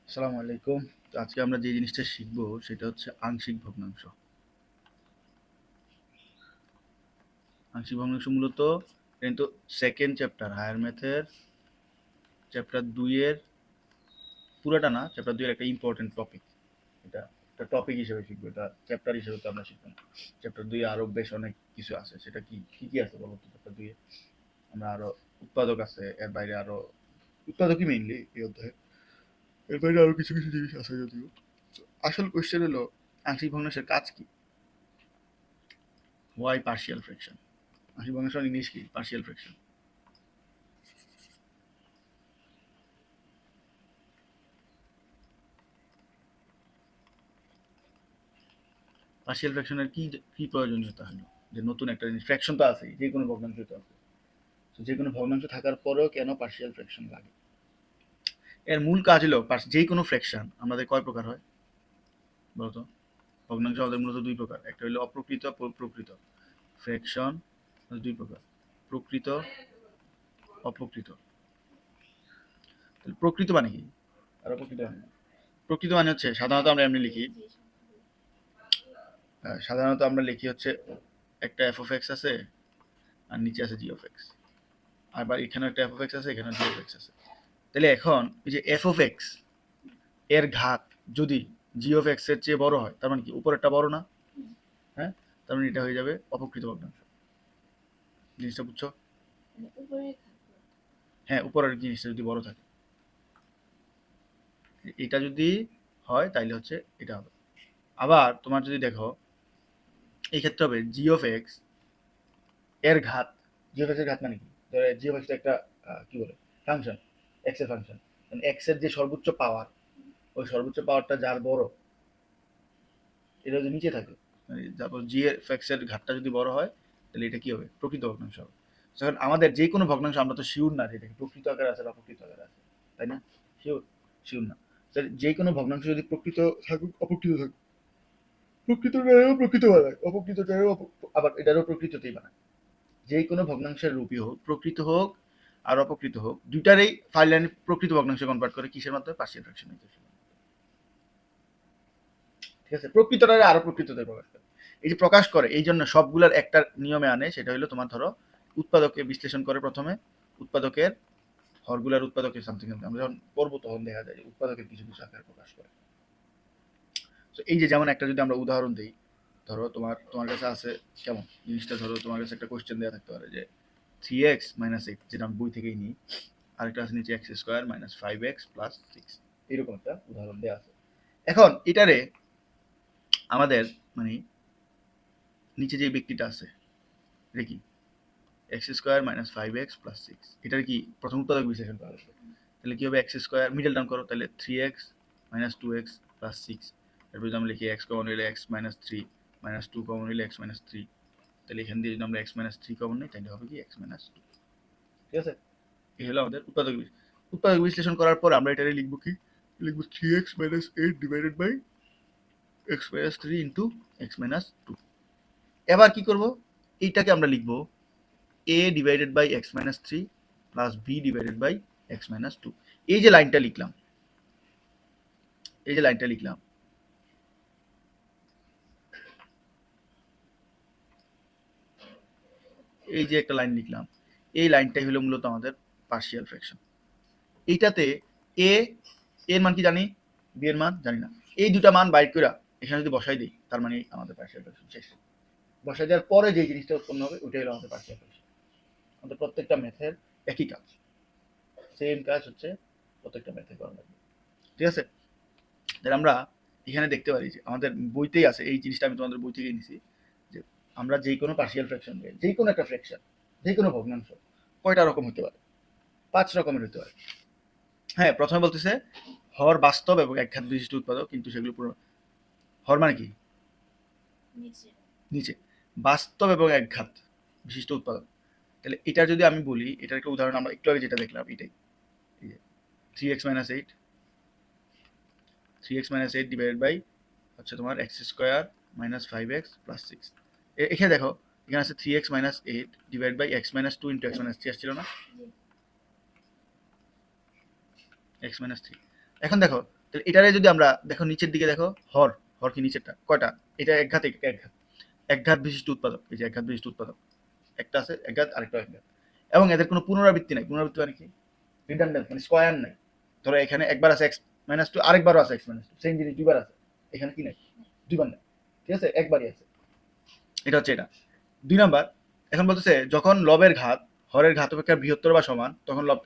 আসসালামু আলাইকুম। তো আজকে আমরা যে জিনিসটা শিখবো সেটা হচ্ছে আংশিক ভগ্নাংশ। আংশিক ভগ্নাংশ মূলত কিন্তু সেকেন্ড চ্যাপ্টার হায়ার ম্যাথের চ্যাপ্টার 2 এর পুরোটা না, চ্যাপ্টার 2 এর একটা ইম্পর্টেন্ট টপিক। এটা একটা টপিক হিসেবে শিখবো, এটা চ্যাপ্টার হিসেবে তো আমরা শিখবো না। চ্যাপ্টার 2 এ আরো বেশ অনেক কিছু আছে। সেটা কি কি কি আছে বলো তো? চ্যাপ্টার 2 এ আমরা আরো উৎপাদক আছে, এর বাইরে আরো উৎপাদকই মেইনলি এই অধ্যায়ে। এর বাইরে আরো কিছু কিছু জিনিস আছে যদিও। আসল কোশ্চেন হলো আংশিক ভগ্নাংশের কাজ কি? Why partial fraction? আংশিক ভগ্নাংশের ইংলিশ কি? Partial fraction. পার্শিয়াল ফ্র্যাকশনের কি কি প্রয়োজনীয়তা হলো? যে নতুন একটা জিনিস, ফ্র্যাকশন তো আছেই, যে কোনো ভগ্নাংশ তো আছে। তো যে কোনো ভগ্নাংশ থাকার পরেও কেন পার্শিয়াল ফ্র্যাকশন লাগে? এর মূল কাজ হলো যে কোনো ফ্র্যাকশন আমাদের কয় প্রকার হয় বলতো? ভগ্নাংশ আমাদের মূলত দুই প্রকার, একটা হলো অপ্রকৃত, প্রকৃত। ফ্র্যাকশন দুই প্রকার, প্রকৃত, অপ্রকৃত। তাহলে প্রকৃত মানে কি আর অপ্রকৃত মানে কি? প্রকৃত মানে হচ্ছে সাধারণত আমরা এমনি লিখি, সাধারণত আমরা লিখি হচ্ছে একটা এফ অফ এক্স আছে আর নিচে আছে জি অফ এক্স, আবার এখানে একটা এফ অফ এক্স আছে, এখানে জি অফ এক্স আছে। তাহলে এখন এই যে এফ অফ এক্স এর ঘাত যদি জি অফ এক্স এর চেয়ে বড় হয়, তার মানে কি উপরেরটা বড় না? হ্যাঁ, তার মানে এটা হয়ে যাবে অপকৃত ভগ্নাংশ। জিনিসটা বুঝছো? হ্যাঁ, উপরের জিনিসটা যদি বড় থাকে, এটা যদি হয় তাইলে হচ্ছে এটা হবে। আবার তোমার যদি দেখো, এই ক্ষেত্রে হবে জি অফ এক্স এর ঘাত। জি অফ এক্স এর ঘাত মানে কি? জি অফ এক্স একটা কি বলে, ফাংশন, এক্স এর ফাংশন। মানে এক্স এর যে সর্বোচ্চ পাওয়ার, ওই সর্বোচ্চ পাওয়ারটা যার বড়, এটা যদি নিচে থাকে, মানে তারপর জি এফ এক্স এর ঘাতটা যদি বড় হয়, তাহলে এটা কি হবে? প্রকৃত ভগ্নাংশ হবে। যখন আমাদের যে কোনো ভগ্নাংশ আমরা তো শিওর না যে এটা কি প্রকৃত আকারে আছে বা অপ্রকৃত আকারে আছে, তাই না? শিওর শিওর না। তাহলে যে কোনো ভগ্নাংশ যদি প্রকৃত থাকুক অপ্রকৃত থাকুক, প্রকৃতটারও প্রকৃত বানায়, অপ্রকৃতটারও আবার এটারও প্রকৃততেই বানায়। যে কোনো ভগ্নাংশের রূপই হোক, প্রকৃত হোক আর অপকৃত হোক, দুইটারই ফাইল লাইন প্রকৃত ভগ্নাংশে কনভার্ট করে কিসের মাধ্যমে? Partial fraction. ঠিক আছে, প্রকৃতটারে আরো প্রকৃততে প্রকাশ করে। এই যে প্রকাশ করে, এই জন্য সবগুলার একটা নিয়মে আনে, সেটা হলো তোমার ধরো উৎপাদকে বিশ্লেষণ করে প্রথমে, উৎপাদকের হরগুলার উৎপাদকের সামথিং, আমরা যখন পড়বো তখন দেখা যায় যে উৎপাদকের কিছু কিছু আকার প্রকাশ করে। তো এই যে যেমন একটা যদি আমরা উদাহরণ দিই, ধরো তোমার তোমার কাছে আছে, কেমন জিনিসটা, ধরো তোমার কাছে একটা কোশ্চেন দেওয়া থাকতে পারে যে 3x মাইনাস এইট, যেটা আমি বই থেকেই নিই, আরেকটা আছে নিচে x square minus 5x plus 6, এরকম একটা উদাহরণ দেওয়া আছে। এখন এটারে আমাদের মানে নিচে যে ব্যক্তিটা আছে, এটা কি? X square minus 5x plus 6, এটার কি প্রথম উৎপাদক বিশ্লেষণ করা হবে। তাহলে কি হবে? এক্স স্কোয়ার মিডল টার্ম করো, তাহলে 3x মাইনাস 2x প্লাস 6। এরপর যদি আমরা লিখি এক্স কমন নিলে এক্স মাইনাস 3 মাইনাস 2 কমন নিলে এক্স মাইনাস 3, তাহলে এখান দিয়ে যদি আমরা এক্স মাইনাস 3 কমন নিই, তাহলে হবে কি এক্স মাইনাস 2। ঠিক আছে, এই হলো আমাদের উৎপাদক উৎপাদক বিশ্লেষণ করার পর আমরা এটারে লিখবো কি? লিখবো 3x minus 8 divided by x minus 3 into x minus 2। এবার কি করব? এইটাকে আমরা লিখবো a divided by x minus 3 plus b divided by x minus 2। এই যে লাইনটা লিখলাম, এই যে লাইনটা লিখলাম, এই যে একটা লাইন লিখলাম, এই লাইনটাই হলো মূলত আমাদের পার্শিয়াল ফ্র্যাকশন। এইটাতে a এর মান কি জানি, b এর মান জানি না। এই দুটা মান বাইর করে এখানে যদি বসাই দিই, তার মানে আমাদের পার্শিয়াল ফ্র্যাকশন শেষ। বসাই দেওয়ার পরে যে জিনিসটা উৎপন্ন হবে ওইটাই হলো আমাদের পার্শিয়াল ফ্র্যাকশন। আমাদের প্রত্যেকটা ম্যাথের একই কাজ, সেম কাজ হচ্ছে প্রত্যেকটা ম্যাথে করা লাগবে। ঠিক আছে, তাহলে আমরা এখানে দেখতে পারি যে আমাদের বইতেই আছে এই জিনিসটা, আমি তোমাদের বই থেকেই নিছি, যে আমরা যে কোনো পার্শিয়াল ফ্র্যাকশন, যে কোনো একটা ফ্র্যাকশন, যে কোনো ভগ্নাংশ কয়টা রকম হতে পারে? 5 রকমের হতে পারে। হ্যাঁ, প্রথমে বলতেছে হর বাস্তব এবং একঘাত বিশিষ্ট উৎপাদক, কিন্তু সেগুলো পুরো, হর মানে কি? নিচে। বাস্তব এবং একঘাত বিশিষ্ট উৎপাদক। তাহলে এটা যদি আমি বলি, এটার একটা উদাহরণ আমরা একটু আগে যেটা দেখলাম, এটাই, এই যে 3x minus 8, 3x minus 8 divided by হচ্ছে তোমার x square minus 5x plus 6। এখানে দেখো, এখানে আছে 3x minus 8 divide by x minus 2 into x minus 3 আসছিল না? X minus 3। এখন দেখো তাহলে এটারে যদি আমরা দেখো নিচের দিকে দেখো হর হর কি নিচেরটা কয়টা, এটা এক ঘাত এক ঘাত বিশিষ্ট উৎপাদক, এই যে এক ঘাত বিশিষ্ট উৎপাদক একটা আছে এক ঘাত আরেকটা এক ঘাত, এবং এদের কোনো পুনরাবৃত্তি নাই। পুনরাবৃত্তি মানে কি, রিডান্ডেন্ট মানে স্কয়ার নাই। ধরো এখানে একবার আছে এক্স মাইনাস টু, আরেকবারও আছে এক্স মাইনাস টু, সেম জিনিস দুইবার আছে, এখানে কি নাই, দুইবার নাই, ঠিক আছে, একবারই আছে। এটা হচ্ছে এটা 2 নাম্বার। এখন বলতেছে যখন লবের ঘাত হরের ঘাত অপেক্ষা বৃহত্তর বা সমান তখন লব,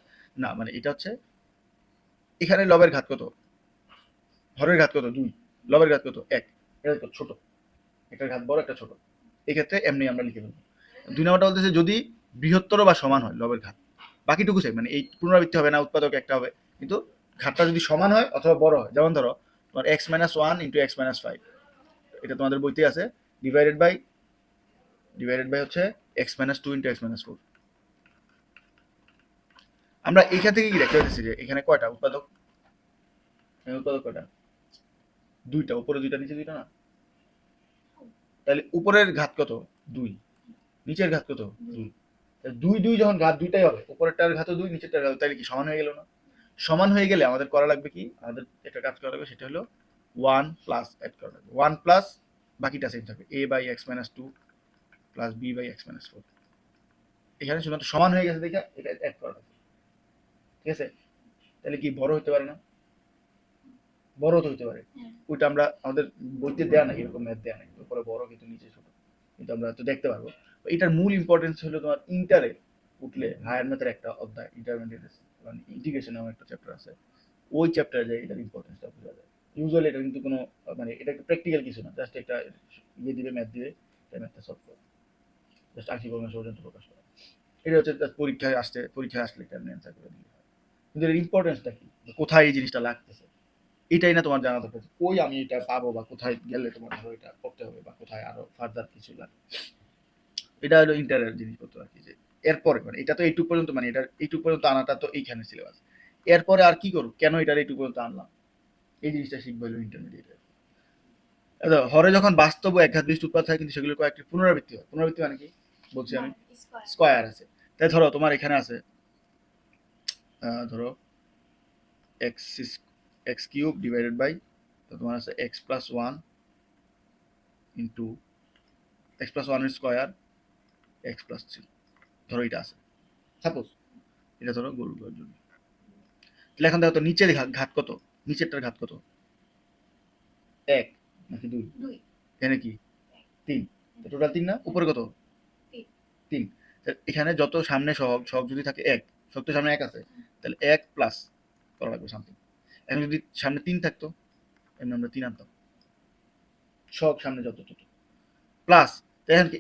না মানে এটা হচ্ছে এখানে লবের ঘাত কত, হরের ঘাত কত 2, লবের ঘাত কত 1, এটা কত ছোট, একটা ঘাত বড় একটা ছোট, এই ক্ষেত্রে এমনি আমরা লিখে ফেলবো। 2 নাম্বারটা বলতেছে যদি বৃহত্তর বা সমান হয় লবের ঘাত, বাকিটুকু সেম, মানে এই পুনরাবৃত্তি হবে না, উৎপাদক একটা হবে, কিন্তু ঘাতটা যদি সমান হয় অথবা বড় হয়, যেমন ধরো তোমার x minus one into x minus five, এটা তোমাদের বইতে আছে, ডিভাইডেড বাই হচ্ছে x minus two into x minus four. আমরা এখান থেকে কি দেখতে পাচ্ছি যে এখানে কয়টা উৎপাদক, উৎপাদক কয়টা, দুইটা, উপরে দুইটা নিচে দুইটা না, তাহলে উপরের ঘাত কত 2, নিচের ঘাত কত 2, দুই দুই যখন ঘাত দুইটাই হবে, উপরেরটার ঘাত 2 নিচেরটার ঘাত, তাহলে কি সমান হয়ে গেল না? সমান হয়ে গেলে আমাদের করা লাগবে কি, আমাদের একটা কাজ করা লাগবে, সেটা হলো 1 প্লাস অ্যাড করা লাগবে, 1 প্লাস বাকিটা সেম থাকবে a by x minus two plus b by x minus four. এখানে শুধুমাত্র সমান হয়ে গেছে দেখে এটা অ্যাড করা লাগবে, ঠিক আছে? তাহলে কি বড় হতে পারে না, বড় তো হতে পারে, ওইটা আমরা আমাদের বইতে দেয়া নাই, এরকম ম্যাথ দেয়া নাই, উপরে বড় কিন্তু নিচে ছোট, কিন্তু আমরা তো দেখতে পারবো। এটার মূল ইম্পর্টেন্স হলো তোমার ইন্টারে উঠলে হায়ার ম্যাথের একটা অধ্যায় ইন্টারমিডিয়েট মানে ইন্টিগ্রেশন নামে একটা চ্যাপ্টার আছে, ওই চ্যাপ্টারে যায় এটার ইম্পর্টেন্সটা বোঝা যায়। ইউজুয়ালি এটা কিন্তু কোনো মানে এটা একটা প্র্যাকটিক্যাল কিছু না, জাস্ট একটা ইয়ে দিবে ম্যাথ দিবে, এই ম্যাথটা সলভ করে জাস্ট আংশিক ভগ্নাংশ পর্যন্ত প্রকাশ করা, এটা হচ্ছে পরীক্ষায় আসলে এটা অ্যান্সার করে দিলে হয়। কিন্তু এর ইম্পর্টেন্সটা কি, কোথায় এই জিনিসটা লাগতেছে, এটাই না তোমার জানা দরকার, কই আমি এটা পাবো বা কোথায় গেলে তোমার ধরো এটা করতে হবে বা কোথায় আরো ফার্দার কিছু লাগে, এটা হলো ইন্টারের জিনিসপত্র আর কি। যে এরপরে মানে এটা তো এইটুক পর্যন্ত, মানে এটা এইটুক পর্যন্ত আনাটা তো এইখানে সিলেবাস, এরপরে আর কি করবো, কেন এটার এইটুক পর্যন্ত আনলাম, এই জিনিসটা শিখবো হলো ইন্টারমিডিয়েট। হরে যখন বাস্তব ও একঘাত বিশিষ্ট উৎপাদ হয় কিন্তু সেগুলোর কয়েকটি পুনরাবৃত্তি হয়। পুনরাবৃত্তি মানে কি বলছি আমি, স্কয়ার আছে। তাই ধরো তোমার এখানে আছে ধরো x x cube divided by, তোমার আছে x plus one into x plus ওয়ানের স্কোয়ার এক্স প্লাস থ্রি, ধরো এটা আছে সাপোজ, এটা ধরো গোল করার জন্য। তাহলে এখন দেখো তো নিচের ঘাত কত, নিচেরটার ঘাত কত, 1 নাকি 2, এখানে কি 3, টোটাল 3 না, উপরে কত 3, এখানে যত সামনে সহগ সহগ যদি থাকে 1, সব তো সামনে 1 আছে, তাহলে 1 প্লাস করা লাগবে সামথিং। এখন যদি সামনে 3 থাকতো, এমনি আমরা 3 আনতাম, সহগ সামনে যত তত প্লাস,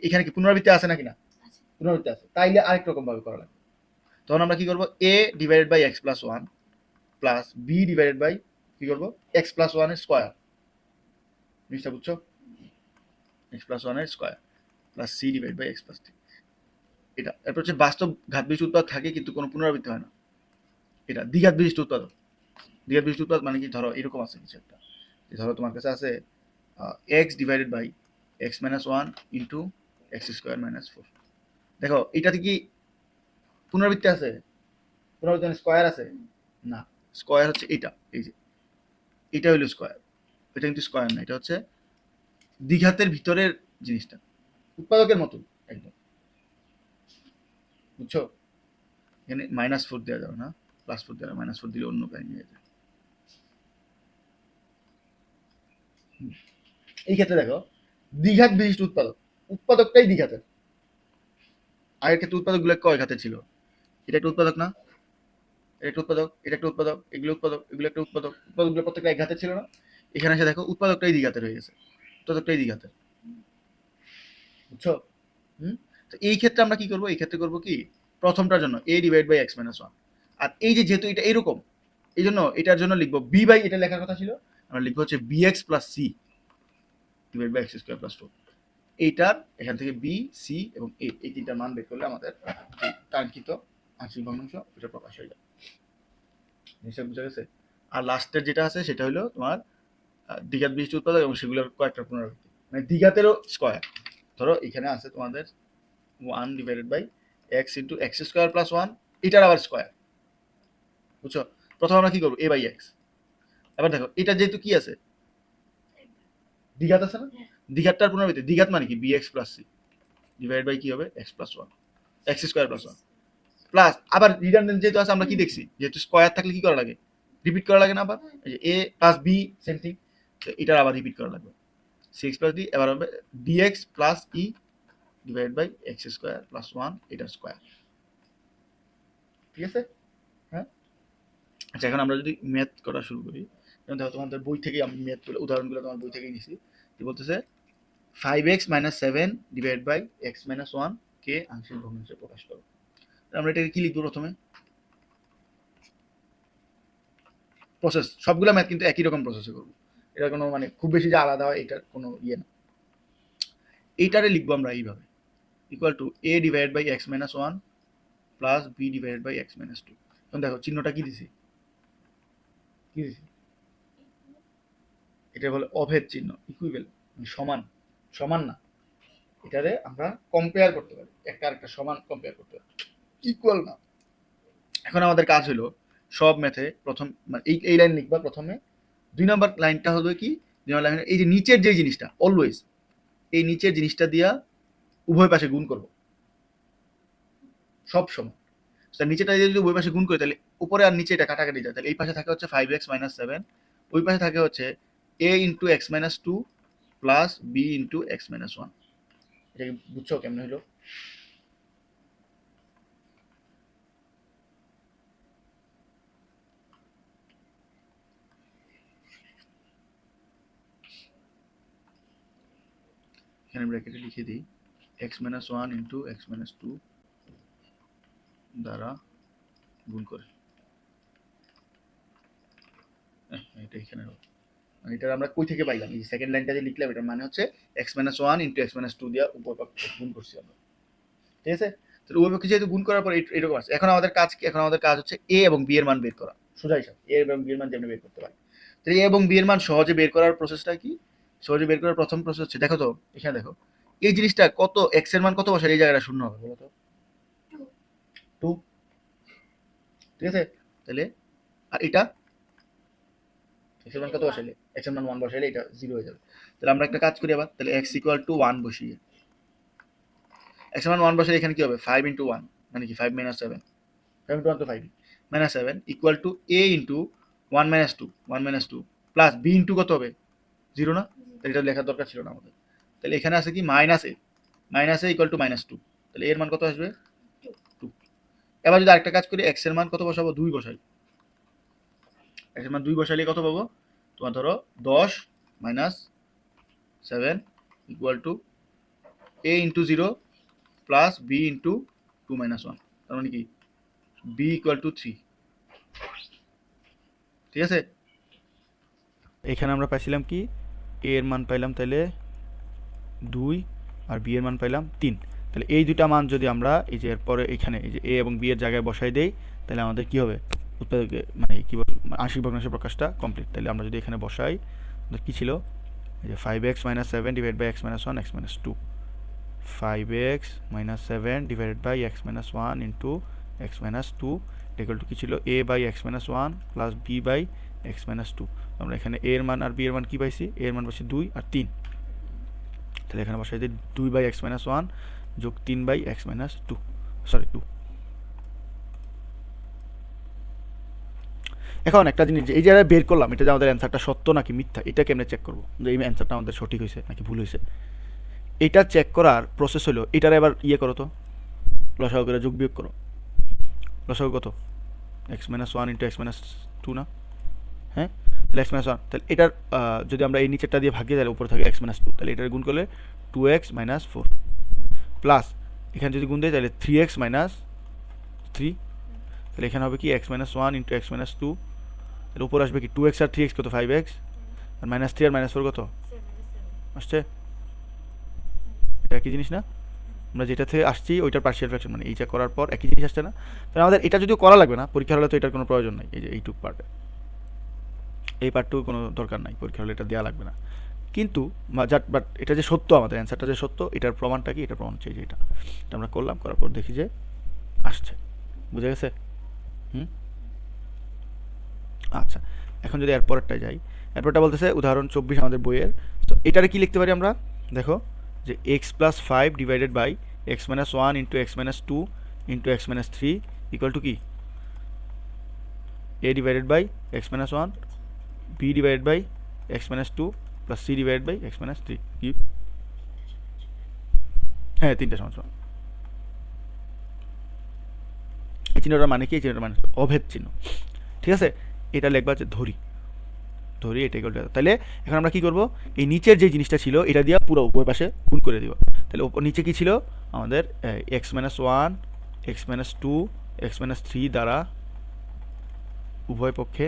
এখানে কি পুনরাবৃত্তি আছে নাকি না, পুনরাবৃত্তি আছে, তাইলে আরেক রকম ভাবে করা লাগবে। তখন আমরা কি করবো, a divided by x plus one plus b divided by কি করবো এক্স প্লাস ওয়ানের স্কোয়ার, জিনিসটা বুঝছো, এক্স প্লাস ওয়ানের square plus C divide by x plus three, এটা। এরপর হচ্ছে বাস্তব ঘাত বিশিষ্ট উৎপাদ থাকে কিন্তু কোনো পুনরাবৃত্তি হয় না, এটা দ্বিঘাত বিশিষ্ট উৎপাদক। দ্বিঘাত বিশিষ্ট উৎপাদ মানে কি, ধরো এরকম আছে কিছু একটা, ধরো তোমার কাছে আছে x divided by x minus one into x square minus four. দেখো এটাতে কি পুনরাবৃত্তি আছে, পুনরাবৃত্তি মানে স্কোয়ার আছে না, স্কোয়ার হচ্ছে এটা, এই যে এটা হইলো স্কোয়ার, এটা কিন্তু স্কোয়ার না, এটা হচ্ছে দ্বিঘাতের ভিতরের জিনিসটা, উৎপাদকের মতো একদম, বুঝছো? এখানে মাইনাস ফোর দেওয়া যাবে না, প্লাস ফোর দেওয়া, মাইনাস ফোর দিলে অন্য কাহিনী হয়ে যায়। এই ক্ষেত্রে দেখো দ্বিঘাত বিশিষ্ট উৎপাদক, উৎপাদকটাই দ্বিঘাতের, আগের ক্ষেত্রে উৎপাদক গুলো কয় ঘাতে ছিল, এটা একটা উৎপাদক না, এটা একটা উৎপাদক, এটা একটা উৎপাদক, এগুলো উৎপাদক, এগুলো একটা উৎপাদক, উৎপাদকগুলো প্রত্যেকটা এক ঘাতে ছিল না, এখানে এসে দেখো উৎপাদকটাই দ্বিঘাতের হয়ে গেছে, উৎপাদকটাই দ্বিঘাতের, বুঝছো? তো এই ক্ষেত্রে আমরা কি করবো, এই ক্ষেত্রে করবো কি, প্রথমটার জন্য a divide by x minus one, আর এই যে যেহেতু এটা এরকম, এই জন্য এটার জন্য লিখবো b বাই, এটা লেখার কথা ছিল, আমরা লিখবো হচ্ছে bx plus c divide by x square plus four. এইটার এখান থেকে বি সি এবং এ, এই তিনটা মান বের করলে আমাদের যে কাঙ্ক্ষিত আংশিক ভগ্নাংশ এটা প্রকাশ হয়ে যায়। জিনিসটা বুঝা গেছে? আর লাস্টের যেটা আছে সেটা হলো তোমার দ্বিঘাত বিশিষ্ট উৎপাদক এবং সেগুলোর কয়েকটা পুনরাবৃত্তি, মানে দ্বিঘাতেরও স্কোয়ার। ধরো এখানে আছে তোমাদের one divided by x into x square plus one, এটার আবার স্কোয়ার, বুঝছো? প্রথমে আমরা কি করবো, এ বাই এক্স, এবার দেখো এটা যেহেতু কি আছে, দ্বিঘাত আছে না, দ্বিঘাতটার পুনরাবৃত্তি, দ্বিঘাত মানে কি bx plus c divide by কি হবে x plus 1 x square plus 1 plus আবার রিডান্ডেন্ট যেহেতু আছে আমরা কি দেখছি, যেহেতু স্কয়ার থাকলে কি করা লাগে, রিপিট করা লাগে না, আবার এই যে a plus b same thing, এটার আবার রিপিট করা লাগবে, c x প্লাস d এবার হবে dx plus e divide by x square plus 1 এটার স্কয়ার। ঠিক আছে? হ্যাঁ, আচ্ছা এখন আমরা যদি ম্যাথ করা শুরু করি, যেমন দেখো তোমাদের বই থেকেই আমি ম্যাথগুলো উদাহরণগুলো তোমার বই থেকেই নিছি। কি বলতেছে 5x minus 7 divide by x minus 1 কে আংশিক ভগ্নাংশে প্রকাশ করো। আমরা এটাকে কি লিখবো প্রথমে, প্রসেস সবগুলো ম্যাথ কিন্তু একই রকম প্রসেসে করবো, এটা কোনো মানে খুব বেশি যে আলাদা হয় এটার কোনো ইয়ে না। এইটারে লিখবো আমরা এইভাবে, equal to a divide by x minus 1 plus b divide by x minus 2। এখন দেখো চিহ্নটা কি দিছি, কি দিছি, এটা বলে অভেদ চিহ্ন, ইকুইভ্যালেন্ট মানে সমান, সমান না, এটারে আমরা কম্পেয়ার করতে পারি, একটা আরেকটা সমান কম্পেয়ার করতে পারি, ইকুয়াল না। এখন আমাদের কাজ হলো সব ম্যাথে প্রথম মানে এই লাইন লিখবা প্রথমে, 2 নম্বর লাইনটা হবে কি, 2 নম্বর লাইনে এই যে নিচের যে জিনিসটা অলওয়েজ এই নিচের জিনিসটা দিয়া উভয় পাশে গুণ করব সব সময়। তার নিচেটা যদি উভয় পাশে গুণ করি তাহলে উপরে আর নিচে এটা কাটাকাটি যায়, তাহলে এই পাশে থাকে হচ্ছে 5x মাইনাস 7, ওই পাশে থাকে হচ্ছে a into x minus 2 plus b into x minus 1। এটা কি বুঝছো কেমন হলো? এখানে ব্র্যাকেটে লিখে দিই x minus 1 into x minus 2 দ্বারা গুণ করে, এটা এখানে মানে এটা আমরা কই থেকে পাইলাম, এই সেকেন্ড লাইনটা যে লিখলাম এটার মানে হচ্ছে x minus 1 into x minus 2 দিয়ে উভয় পক্ষ গুণ করছি আমরা। ঠিক আছে, তো উভয় পক্ষে যেহেতু গুণ করার পর এরকম আছে, এখন আমাদের কাজ কি, এখন আমাদের কাজ হচ্ছে a এবং b এর মান বের করা, সোজা হিসাব a এবং b এর মান যেমন বের করতে পারি। তো a এবং b এর মান সহজে বের করার প্রসেসটা কি, সহজে বের করার প্রথম প্রসেস হচ্ছে, দেখো তো এখানে দেখো এই জিনিসটা কত, x এর মান কত বসালে এই জায়গাটা শূন্য হবে বলো তো, 2। ঠিক আছে, তাহলে আর এটা x এর মান কত বসাইলে, x এর মান 1 বসাইলে এটা 0 হয়ে যাবে। তাহলে আমরা একটা কাজ করি আবার, তাহলে x ইকুয়াল টু 1 বসিয়ে x এর মান 1 বসাইলে এখানে কি হবে 5 ইনটু 1 মানে কি 5 মাইনাস 7, 5 ইনটু 1 তো 5 minus 7 equal to a into 1 minus 2 1 minus 2 plus b into কত হবে 0 না, তাহলে এটা লেখার দরকার ছিল না আমাদের। তাহলে এখানে আছে কি minus a equal to minus 2, তাহলে এর মান কত আসবে 2। এবার যদি আরেকটা কাজ করি x এর মান কত বসাবো 2 বসাই, x এর মান 2 বসাইলে কত পাবো তোমার ধরো 10 minus 7 equal to a into 0 plus b into 2 minus 1, তার মানে কি b ইকুয়াল টু 3। ঠিক আছে, এখানে আমরা পাইছিলাম কি a এর মান পাইলাম তাহলে 2 আর b এর মান পাইলাম 3, তাহলে এই দুটা মান যদি আমরা এই যে এরপরে এখানে এই যে a এবং b এর জায়গায় বসাই দেই তাহলে আমাদের কি হবে উৎপাদকে মানে কি বল আংশিক ভগ্নাংশের প্রকাশটা কমপ্লিট। তাহলে আমরা যদি এখানে বসাই আমাদের কি ছিল এই যে 5x minus 7 divide by x minus 1 x minus 2, 5x minus 7 divided by x minus 1 into x minus 2 equal to কি ছিল a by x minus 1 plus b by x minus 2। আমরা এখানে a এর মান আর b এর মান কি পাইছি, a এর মান পাইছি 2 আর 3, তাহলে এখানে বসাই দিই 2 বাই x মাইনাস 1 যোগ 3 বাই x মাইনাস 2 সরি 2। এখন একটা জিনিস এই জায়গায় বের করলাম এটা যে আমাদের অ্যান্সারটা সত্য নাকি মিথ্যা, এটা কেমনে চেক করবো যে এই অ্যান্সারটা আমাদের সঠিক হয়েছে নাকি ভুল হয়েছে, এটা চেক করার প্রসেস হলো এটার এবার ইয়ে করো তো লসাগু করে যোগ বিয়োগ করো, লসাগু কত x minus 1 into x minus 2 না, হ্যাঁ তাহলে এক্স মাইনাস 1, তাহলে এটার যদি আমরা এই নিচেরটা দিয়ে ভাগিয়ে তাহলে উপরে থাকে এক্স মাইনাস 2, তাহলে এটার গুণ করলে 2x মাইনাস 4 প্লাস এখানে যদি গুণ দেয় তাহলে 3x মাইনাস 3, তাহলে এখানে হবে কি x minus 1 into x minus 2, তাহলে উপর আসবে কি 2x আর 3x কত 5x আর মাইনাস 3 আর মাইনাস 4 কত আসছে, এটা একই জিনিস না, আমরা যেটা থেকে আসছি ওইটার পার্শিয়াল ফ্র্যাকশন মানে এইটা করার পর একই জিনিস আসছে না, তাহলে আমাদের এটা যদিও করা লাগবে না পরীক্ষা হলে তো এটার কোনো প্রয়োজন নাই, এই যে এইটুক পার্টে এই পার্টটুকু কোনো দরকার নাই পরীক্ষা হলে এটা দেওয়া লাগবে না, কিন্তু বাট এটা যে সত্য আমাদের অ্যান্সারটা যে সত্য এটার প্রমাণটা কি, এটার প্রমাণ হচ্ছে যে এটা আমরা করলাম, করার পর দেখি যে আসছে, বুঝে গেছে? আচ্ছা এখন যদি এরপরটা যাই, এরপরটা বলতেছে উদাহরণ 24 আমাদের বইয়ের। তো এটারে কি লিখতে পারি আমরা, দেখো যে X plus 5 divided by x minus 1 into x minus 2 into x minus 3 equal to কি এ divided by x minus 1 B divided by x minus 2 plus C divided by x minus 3। কি হ্যাঁ, তিনটা সমান সমান। এই চিহ্নটার মানে কি, এই চিহ্নটার মানে অভেদ চিহ্ন। ঠিক আছে, এটা লিখবা যে ধরি এটা ইকুয়াল টু, তাহলে এখন আমরা কি করব, এই নিচের যে জিনিসটা ছিল এটা দিয়ে পুরো উপর পাশে গুণ করে দিব। তাহলে নিচে কি ছিল আমাদের x minus 1 x minus 2 x minus 3 দ্বারা উভয় পক্ষে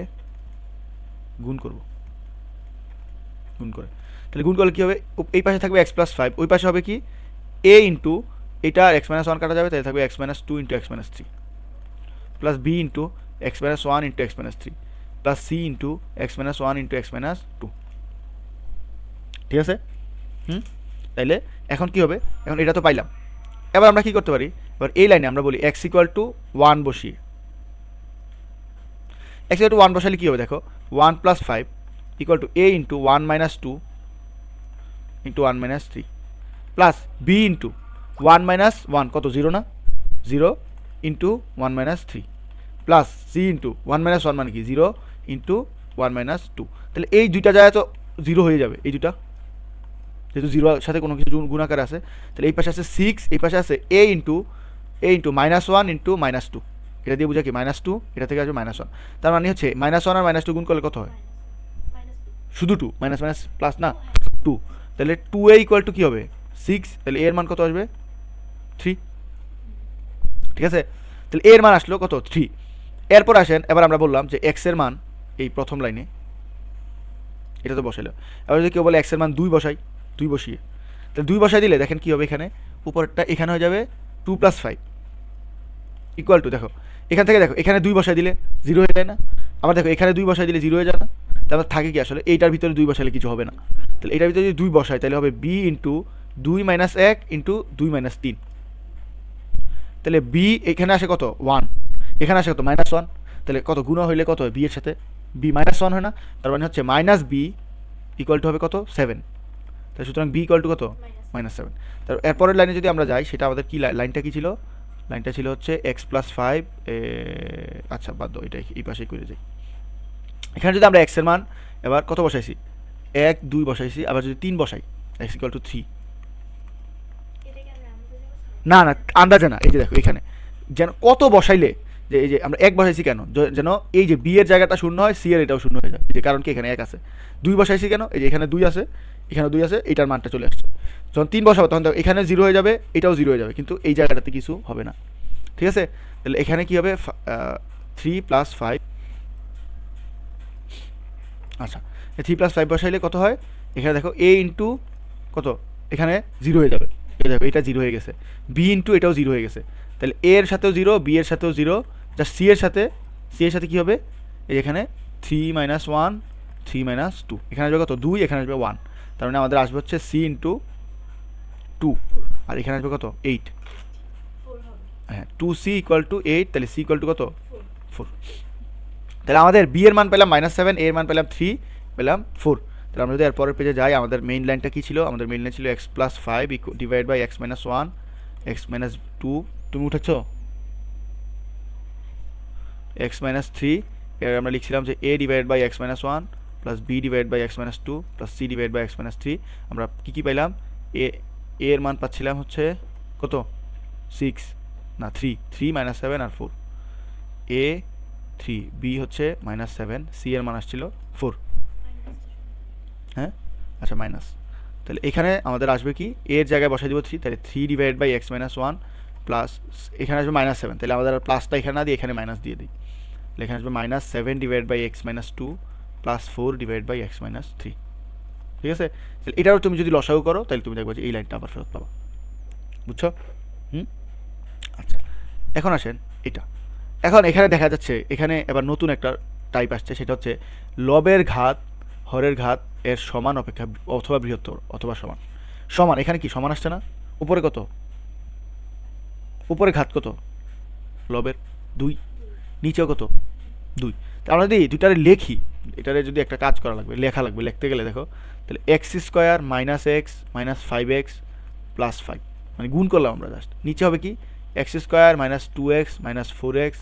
গুণ করব, গুণ করে। তাহলে গুণ করলে কী হবে, এই পাশে থাকবে এক্স প্লাস 5, ওই পাশে হবে কি এ ইন্টু এটা এক্স মাইনাস 1 কাটা যাবে, তাহলে থাকবে x minus 2 into x minus 3 plus B into x minus 1 into x minus 3 plus c into x minus 1 into x minus 2। ঠিক আছে, তাইলে এখন কি হবে, এখন এটা তো পাইলাম। এবার আমরা কি করতে পারি, এবার এই লাইনে আমরা বলি এক্স ইকুয়াল টু 1 বসিয়ে, এক্স ইকুয়াল টু 1 বসালে কী হবে, দেখো 1 plus 5 equal to a into 1 minus 2 into 1 minus 3 plus B into 1 minus 1 কত 0 না, 0 into 1 minus 3 plus c into 1 minus 1 মানে কি 0 ইন্টু 1 মাইনাস 2। তাহলে এই দুইটা জায়গায় তো 0 হয়ে যাবে, এই দুটা যেহেতু 0 সাথে কোনো কিছু গুণাকার আছে। তাহলে এই পাশে আছে 6, এই পাশে আছে এ ইন্টু মাইনাস 1 ইন্টু মাইনাস 2, এটা দিয়ে বোঝা কি মাইনাস 2, এটা থেকে আসবে মাইনাস 1। তার মানে হচ্ছে মাইনাস 1 আর মাইনাস 2 গুণ করলে কত হয়, শুধু 2, মাইনাস মাইনাস প্লাস না 2। তাহলে 2a ইকুয়াল টু কী হবে 6, তাহলে এর মান কত আসবে 3। ঠিক আছে, তাহলে এর মান আসলো কত 3। এরপর আসেন, এবার আমরা বললাম যে এক্স এর মান এই প্রথম লাইনে এটা তো বসাইলো, এবার যদি কেউ বলে এক্স এর মান 2 বসাই, 2 বসিয়ে, তাহলে 2 বসাই দিলে দেখেন কী হবে, এখানে উপরটা এখানে হয়ে যাবে 2 প্লাস 5 ইকুয়াল টু, দেখো এখান থেকে দেখো এখানে 2 বসাই দিলে 0 হয়ে যায় না, আবার দেখো এখানে 2 বসাই দিলে 0 হয়ে যায় না, তারপর থাকে কি আসলে এইটার ভিতরে 2 বসালে কিছু হবে না। তাহলে এটার ভিতরে যদি 2 বসাই তাহলে হবে b into 2 minus 1 into 2 minus 3। তাহলে বি এখানে আসে কত 1, এখানে আসে কত মাইনাস 1, তাহলে কত গুণ হইলে কত হয় বি এর সাথে বি মাইনাস 1 হয় না, তার মানে হচ্ছে মাইনাস বি ইকুয়াল টু হবে কত 7। তাহলে সুতরাং বি ইকুয়াল টু কত মাইনাস 7। তার এরপরের লাইনে যদি আমরা যাই, সেটা আমাদের কি লাইনটা কি ছিল, লাইনটা ছিল হচ্ছে এক্স প্লাস 5, আচ্ছা বাদ দাও, এটা এই পাশেই করে যাই। এখানে যদি আমরা এক্সের মান এবার কত বসাইছি 1 2 বসাইছি, আবার যদি 3 বসাই এক্স ইকুয়াল টু 3, না না আন্দাজে না, এই যে দেখো এখানে যেন কত বসাইলে যে এই যে আমরা 1 বসাইছি কেন, যেন এই যে বি এর জায়গাটা শূন্য হয়, সি এর এটাও শূন্য হয়ে যায়, এই যে কারণ কি এখানে 1 আছে। 2 বসাইছি কেন, এই যে এখানে 2 আছে, এখানে 2 আছে, এটার মানটা চলে আসছে। যখন 3 বসাবো তখন দেখো এখানে 0 হয়ে যাবে, এটাও 0 হয়ে যাবে, কিন্তু এই জায়গাটাতে কিছু হবে না। ঠিক আছে, তাহলে এখানে কি হবে 3 প্লাস 5, আচ্ছা 3 প্লাস 5 বসাইলে কত হয়, এখানে দেখো এ ইন্টু কত এখানে 0 হয়ে যাবে, এই দেখো এটা 0 হয়ে গেছে, বি ইন্টু এটাও 0 হয়ে গেছে, তাহলে এ এর সাথেও 0, বি এর সাথেও 0, জাস্ট সি এর সাথে কী হবে, এই এখানে 3 মাইনাস 1 3 মাইনাস 2, এখানে আসবে কত 2, এখানে আসবে 1, তার মানে আমাদের আসবে হচ্ছে সি ইন্টু 2, আর এখানে আসবে কত 8, হ্যাঁ 2c ইকুয়াল টু 8, তাহলে সি ইকুয়াল টু কত 4। তাহলে আমাদের বি এর মান পেলাম -7, এর মান পেলাম 3, পেলাম 4। তাহলে আমরা যদি এরপরের পেজে যাই, আমাদের মেইন লাইনটা কী ছিল, আমাদের মেইন লাইন ছিল x plus 5 divide by x minus 1 x minus 2, তুমি উঠেছ এক্স মাইনাস 3, এর আমরা লিখছিলাম যে A divide by x minus 1 plus B divide by x minus 2 plus C divide by x minus 3। আমরা কী পাইলাম, এর মান পাচ্ছিলাম হচ্ছে কত 6 না 3 মাইনাস 7 আর 4, এ 3, বি হচ্ছে -7, সি এর মান আসছিল 4, হ্যাঁ আচ্ছা মাইনাস। তাহলে এখানে আমাদের আসবে কি, এর জায়গায় বসাই দিব 3, তাহলে 3 divide by x minus 1 plus এখানে আসবে -7, তাহলে আমাদের প্লাসটা এখানে না দিয়ে এখানে মাইনাস দিয়ে দিই, তাহলে এখানে আসবে -7 divide by x minus 2 plus 4 divide by x minus 3। ঠিক আছে, তাহলে এটাও তুমি যদি লসাগু করো তাহলে তুমি দেখবে যে এই লাইনটা আবার ফেরত পাবা, বুঝছো? আচ্ছা এখন আসেন এটা, এখন এখানে দেখা যাচ্ছে এখানে এবার নতুন একটা টাইপ আসছে, সেটা হচ্ছে লবের ঘাত হরের ঘাত এর সমান অপেক্ষা অথবা বৃহত্তর অথবা সমান। সমান এখানে কি সমান আসছে না, উপরে কত, উপরে ঘাত কত লবের 2, নিচেও কত 2। তা আমরা যদি দুইটারে লেখি এটারে যদি একটা কাজ করা লাগবে, লেখা লাগবে, লিখতে গেলে দেখো তাহলে x square minus x minus 5x plus 5, মানে গুণ করলাম আমরা জাস্ট। নিচে হবে কি x square minus 2x minus 4x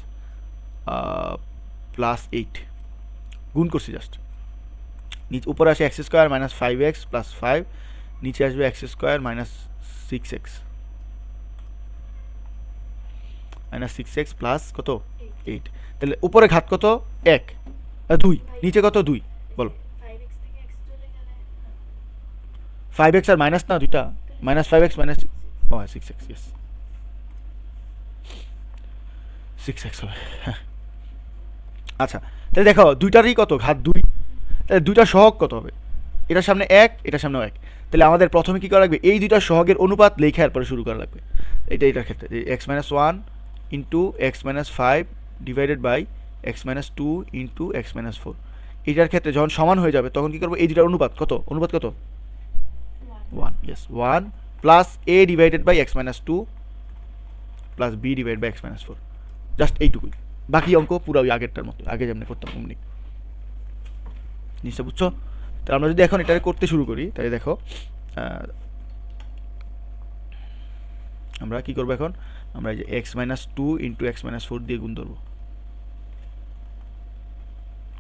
plus 8, গুণ করছি জাস্ট। নিচে উপরে আসে x square minus 5x plus 5, নিচে আসবে x square minus 6x plus কত 8। তাহলে উপরে ঘাত কত 1 2, নিচে কত 2 বলো। 5x আর মাইনাস না দুইটা, minus 5x minus 6x, yes 6x হবে, হ্যাঁ। আচ্ছা তাহলে দেখো দুইটারই কত ঘাত 2, তাহলে দুইটা সহগ কত হবে, এটার সামনে 1 এটার সামনে 1, তাহলে আমাদের প্রথমে কী করা লাগবে, এই দুইটা সহগের অনুপাত লেখা এরপরে শুরু করা লাগবে। এটার ক্ষেত্রে x minus 1 into x minus 5 divided by x minus 2 into x minus 4, এটার ক্ষেত্রে যখন সমান হয়ে যাবে তখন কী করবো, এই দুটার অনুপাত কত, 1, yes 1 plus a divided by x minus 2 plus B divide by x minus 4, just এইটুকুই। বাকি অঙ্ক পুরো ওই আগেরটার মতো, আগে যেমন করতাম অমনি। জিনিসটা বুঝছো? তাহলে আমরা যদি এখন এটা করতে শুরু করি তাহলে দেখো আমরা কি করবো এখন, আমরা এই যে x minus 2 into x minus 4 দিয়ে গুণ ধরবো,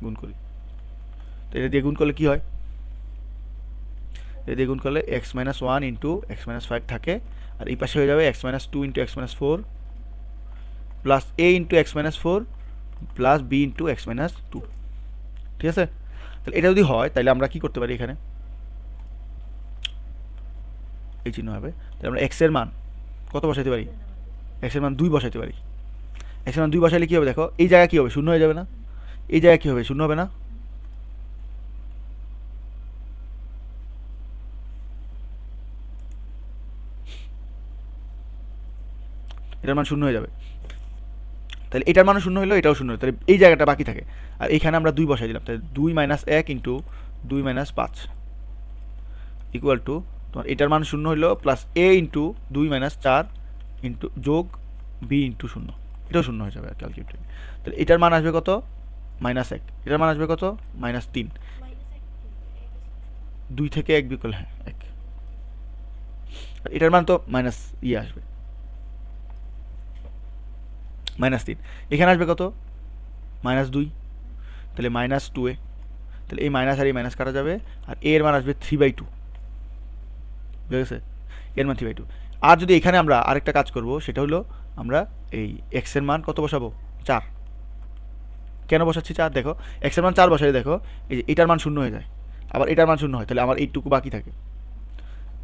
গুণ করি। তো এটা দিয়ে গুণ করলে কি হয়, এটা দিয়ে গুণ করলে X minus 1 into x minus 5 থাকে, আর এই পাশে হয়ে যাবে X minus 2 into x minus 4 plus A into x minus 4 plus B into x minus 2, ঠিক আছে? তাহলে এটা যদি হয় তাহলে আমরা কি করতে পারি, এখানে এই চিহ্ন হবে, তাহলে আমরা এক্স এর মান কত বসাইতে পারি, এক্স এর মান 2 বসাইতে পারি। এক্স এর মান 2 বসাইলে কি হবে দেখো, এই জায়গায় কি হবে, শূন্য হয়ে যাবে না, এই জায়গায় কি হবে, শূন্য হবে না, এটার মান শূন্য হয়ে যাবে। তাহলে এটার মান শূন্য হলো, এটাও শূন্য হলো, তাহলে এই জায়গাটা বাকি থাকে। আর এইখানে আমরা 2 বসাই দিলাম, তাহলে 2 minus 1 into 2 minus 5 equal two তোমার এটার মান শূন্য হলো plus A into 2 minus 4 into যোগ বি ইন্টু 0, এটাও শূন্য হয়ে যাবে ক্যালকুলেটরে। তাহলে এটার মান আসবে কত, মাইনাস 1, এটার মান আসবে কত, মাইনাস 3, 2 থেকে 1 বিকল, হ্যাঁ 1, এটার মান তো মাইনাস আসবে মাইনাস 3, এখানে আসবে কত, মাইনাস 2, তাহলে মাইনাস 2a, তাহলে এই মাইনাস আর এই মাইনাস কাটা যাবে, আর এর মান আসবে 3/2, বুঝে গেছে, এর মান 3/2। আর যদি এখানে আমরা আরেকটা কাজ করব, সেটা হলো আমরা এই এক্স এর মান কত বসাবো, 4। কেন বসাচ্ছি 4, দেখো এক্স এর মান 4 বসাই, দেখো এই যে এটার মান শূন্য হয়ে যায়, আবার এটার মান শূন্য হয়, তাহলে আমার এইটুকু বাকি থাকে,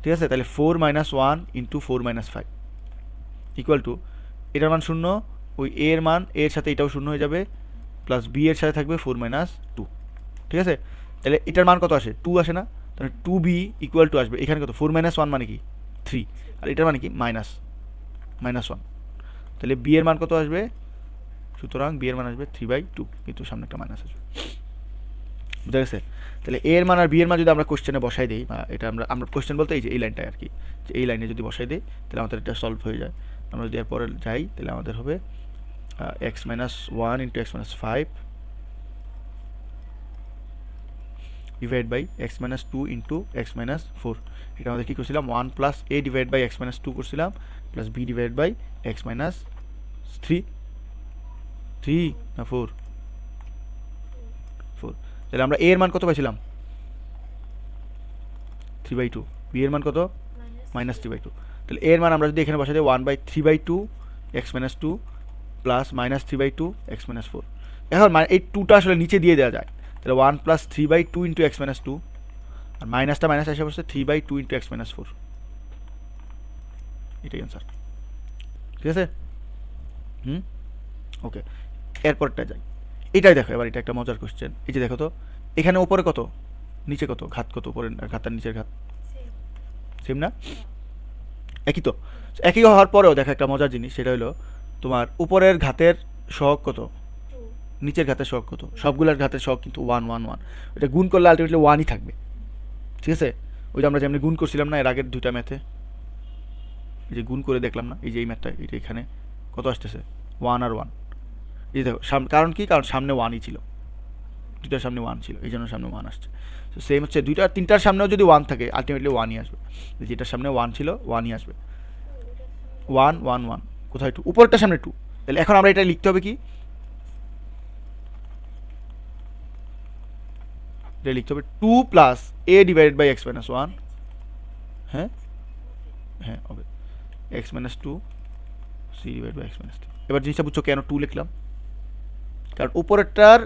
ঠিক আছে? তাহলে 4 minus 1 into 4 minus 5 equal two এটার মান শূন্য, ওই এ এর মান এর সাথে এটাও শূন্য হয়ে যাবে, প্লাস বি এর সাথে থাকবে 4 মাইনাস 2, ঠিক আছে? তাহলে এটার মান কত আসে, 2 আসে না, তাহলে 2b ইকুয়াল টু আসবে এখানে কত, 4 মাইনাস 1 মানে কি 3, আর এটার মানে কি মাইনাস 1, তাহলে বি এর মান কত আসবে, সুতরাং বি এর মান আসবে 3/2, কিন্তু সামনে একটা মাইনাস আসবে, বুঝা গেছে? তাহলে এ এর মান আর বি এর মান যদি আমরা কোশ্চেনে বসাই দিই, এটা আমরা কোশ্চেন বলতে এই যে এই লাইনটায় আর কি, যে এই লাইনে যদি বসাই দিই তাহলে আমাদের এটা সলভ হয়ে যায়। আমরা যদি এরপরে যাই তাহলে আমাদের হবে x minus 1 into x minus 5 divide by x minus 2 into x minus 4, এটা আমাদের কী করছিলাম, 1 plus a divide by x minus 2 করছিলাম, plus B divide by x minus 3 না 4, তাহলে আমরা এ এর মান কত পাইছিলাম, 3/2, বি এর মান কত, মাইনাস 3/2, তাহলে এর মান আমরা যদি এখানে বসাই দিই 1/3/2 x minus 2 plus minus 3/2 x minus 4, এখন এই 2টা আসলে নিচে দিয়ে দেওয়া যায়, তাহলে 1 প্লাস 3/2 ইন্টু এক্স মাইনাস 2, আর মাইনাসটা মাইনাস এসে বসছে 3/2 ইন্টু এক্স মাইনাস 4, এটাই অ্যান্সার, ঠিক আছে? ওকে, এরপরটা যাই, এটাই দেখো এবার, এটা একটা মজার কোশ্চেন। এই যে দেখো তো এখানে উপরে কত, নিচে কত, ঘাত কত, উপরের ঘাত আর নিচের ঘাত সেম না, একই তো। একই হওয়ার পরেও দেখো একটা মজার জিনিস, সেটা হলো তোমার উপরের ঘাতের সহগ কত, নিচের ঘাতের সহগ কত, সবগুলোর ঘাতের সহগ কিন্তু 1 1 1, এটা গুণ করলে আলটিমেটলি 1ই থাকবে, ঠিক আছে? ওই যে আমরা যেমনি গুণ করছিলাম না এর আগের দুইটা ম্যাথে, এই যে গুণ করে দেখলাম না, এই যে এই ম্যাথটা, এটা এখানে কত আসতেছে, 1 আর 1, এই দেখো কারণ কি, কারণ সামনে 1ই ছিল, দুইটার সামনে 1 ছিল, এই জন্য সামনে 1 আসছে। তো সেম হচ্ছে তিনটার সামনেও যদি 1 থাকে আলটিমেটলি 1ই আসবে, যেটার সামনে 1 ছিল 1ই আসবে। 1 1 1 কোথায় 2? উপরেরটার সামনে 2। তাহলে এখন আমরা এটা লিখতে হবে কি, এটা লিখতে হবে 2 plus a divided by x minus 1। হ্যাঁ হ্যাঁ হবে x minus 2 c divide by x minus 3। এবার জিনিসটা বুঝছো কেন 2 লিখলাম? কারণ উপরেরটার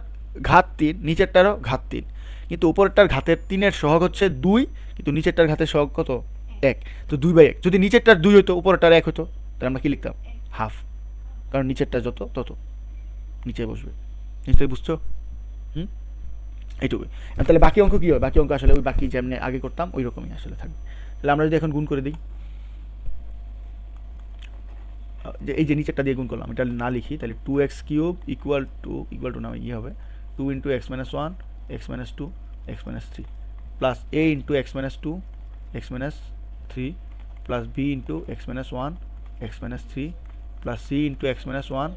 ঘাত 3, নিচেরটারও ঘাত 3, কিন্তু উপরেরটার ঘাতের 3-এর সহগ হচ্ছে 2, কিন্তু নিচেরটার ঘাতের সহগ কত? 1। তো 2/1। যদি নিচেরটার 2 হতো উপরেরটার 1 হতো, তাহলে আমরা কি লিখতাম? হাফ। কারণ নিচেরটা যত তত নিচে বসবে। নিশ্চয়ই বুঝছো? হুম, এইটুকুই। তাহলে বাকি অঙ্ক কী হয়? বাকি অঙ্ক আসলে ওই বাকি যেমনি আগে করতাম ওই রকমই আসলে থাকবে। তাহলে আমরা যদি এখন গুণ করে দিই, যে এই যে নিচেরটা দিয়ে গুণ করলাম, এটা না লিখি, তাহলে 2x³ ইকুয়াল টু না হবে 2 into x minus 1 x minus 2 x minus 3 plus a into x minus 2 x minus 3 plus b into x minus 1 x minus 3 plus c into x minus 1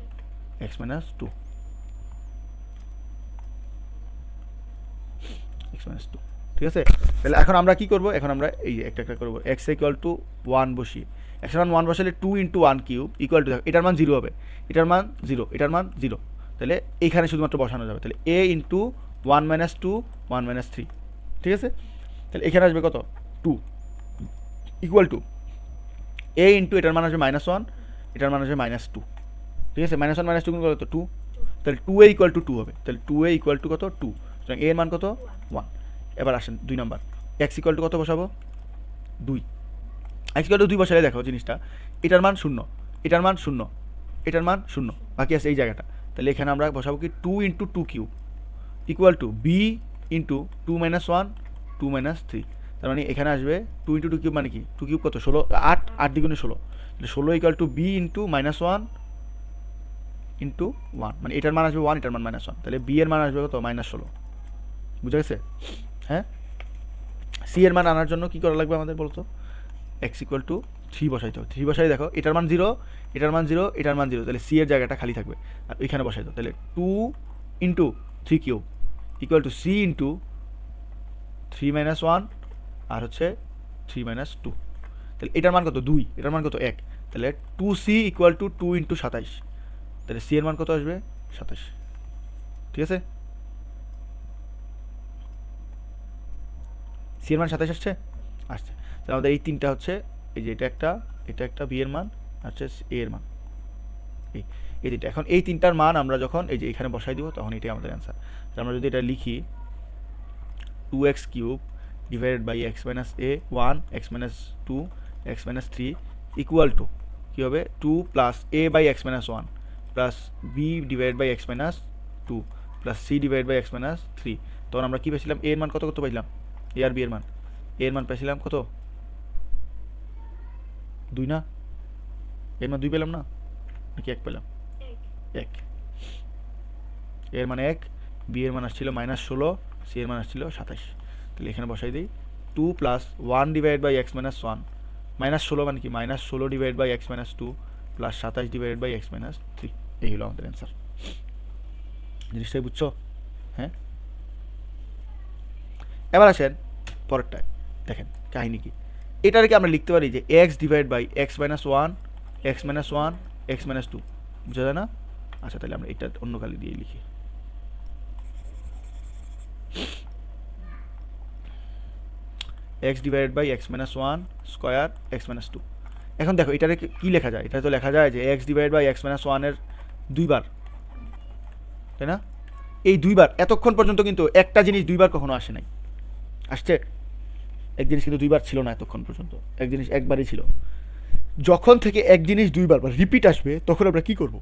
x minus 2 x minus 2। ঠিক আছে? তাহলে এখন আমরা কি করব? এখন আমরা এই একটা একটা করব। x ইকুয়াল টু 1 বসি, x এর মান 1 বসালে 2 ইন্টু 1³ ইকুয়াল টু, এটার মান 0 হবে, এটার মান 0, এটার মান 0। তাহলে এইখানে শুধুমাত্র বসানো যাবে। তাহলে a ইন্টু 1 মাইনাস 2 1 মাইনাস 3। ঠিক আছে? তাহলে এখানে আসবে কত? 2 ইকুয়াল টু a ইন্টু এটার মান আসবে মাইনাস 1, এটার মান আসবে মাইনাস 2। ঠিক আছে? মাইনাস 1 মাইনাস 2 গুণ করলে তো 2, তাহলে 2a ইকুয়াল টু 2 হবে। তাহলে 2a ইকুয়াল টু কত? 2। সুতরাং a এর মান কত? 1। এবার আসেন 2 নাম্বার, x ইকুয়াল টু কত বসাবো? 2। x ইকুয়াল টু 2 বসালে দেখো জিনিসটা, এটার মান 0, এটার মান 0, এটার মান 0, বাকি আছে এই জায়গাটা। তাহলে এখানে আমরা বসাবো কি 2 into 2³ equal to b into 2 minus 1 2 minus 3। তার মানে এখানে আসবে 2 ইন্টু 2³ মানে কি? 2³ কত? 16, 8, 8 দ্বিগুণে 16, তাহলে 16 equal to b into minus 1 into 1, মানে এটার মান আসবে 1, এটার মান মাইনাস 1, তাহলে b এর মান আসবে কত? মাইনাস 16। বুঝা গেছে? হ্যাঁ, c এর মান আনার জন্য কি করা লাগবে আমাদের বলতো? x ইকুয়াল টু 3 বসাইতে হবে। 3 বসাই দেখো, এটার মান 0, এটার মান 0, এটার মান 0, তাহলে c এর জায়গাটা খালি থাকবে, আর এখানে বসাই দাও। তাহলে 2 into 3³ equal to c into 3 minus 1 আর হচ্ছে 3 মাইনাস 2। তাহলে এটার মান কত? 2, এটার মান কত? 1। তাহলে 2c ইকুয়াল টু 2 ইন্টু 27, তাহলে c এর মান কত আসবে? 27। ঠিক আছে? c এর মান 27 আসছে? আসছে। তাহলে আমাদের এই তিনটা হচ্ছে, এই যে এটা একটা b এর মান, আর হচ্ছে a এর মান, এই তিনটা। এখন এই তিনটার মান আমরা যখন এই যে এখানে বসাই দিব, তখন এটাই আমাদের অ্যান্সার। তাহলে আমরা যদি এটা লিখি 2x³ divided by x minus a 1 x minus 2 x minus 3 equal to কী হবে? 2 plus a by x minus 1 plus b divided by x minus 2 plus c divided by x minus 3। তখন আমরা কী পেয়েছিলাম? a এর মান কত পাইলাম? a আর b এর মান, a এর মান পেয়েছিলাম কত? 2 না? এর মান 2 পেলাম না, নাকি 1 পেলাম? 1। এর মানে 1, বি এর মান আসছিল মাইনাস 16, সি এর মান আসছিল 27। তাহলে এখানে বসাই দিই 2 plus 1 divide by x minus 1, minus 16 মানে কি? Minus 16 divide by x minus 2 plus 27 divide by x minus 3। এই হলো আমাদের অ্যান্সার। জিনিসটাই বুঝছো? হ্যাঁ, এবার আসেন পরেরটায়, দেখেন কাহিনী কি। এটাকে আমরা লিখতে পারি যে x divide by x minus 1 x minus 1 x minus 2, বুঝা যায় না? আচ্ছা, তাহলে আমরা এটা অন্য কালি দিয়ে লিখি। X divided by x minus 1 square x minus 2। এখন দেখো এটারে কি লেখা যায়? এটা তো লেখা যায় যে x divide by x minus 1 এর 2 বার, তাই না? এই 2 বার, এতক্ষণ পর্যন্ত কিন্তু একটা জিনিস 2 বার কখনো আসে নাই। আসছে? এক জিনিস কিন্তু 2 বার ছিল না এতক্ষণ পর্যন্ত, এক জিনিস একবারই ছিল। যখন থেকে এক জিনিস 2 বার রিপিট আসবে, তখন আমরা কি করব?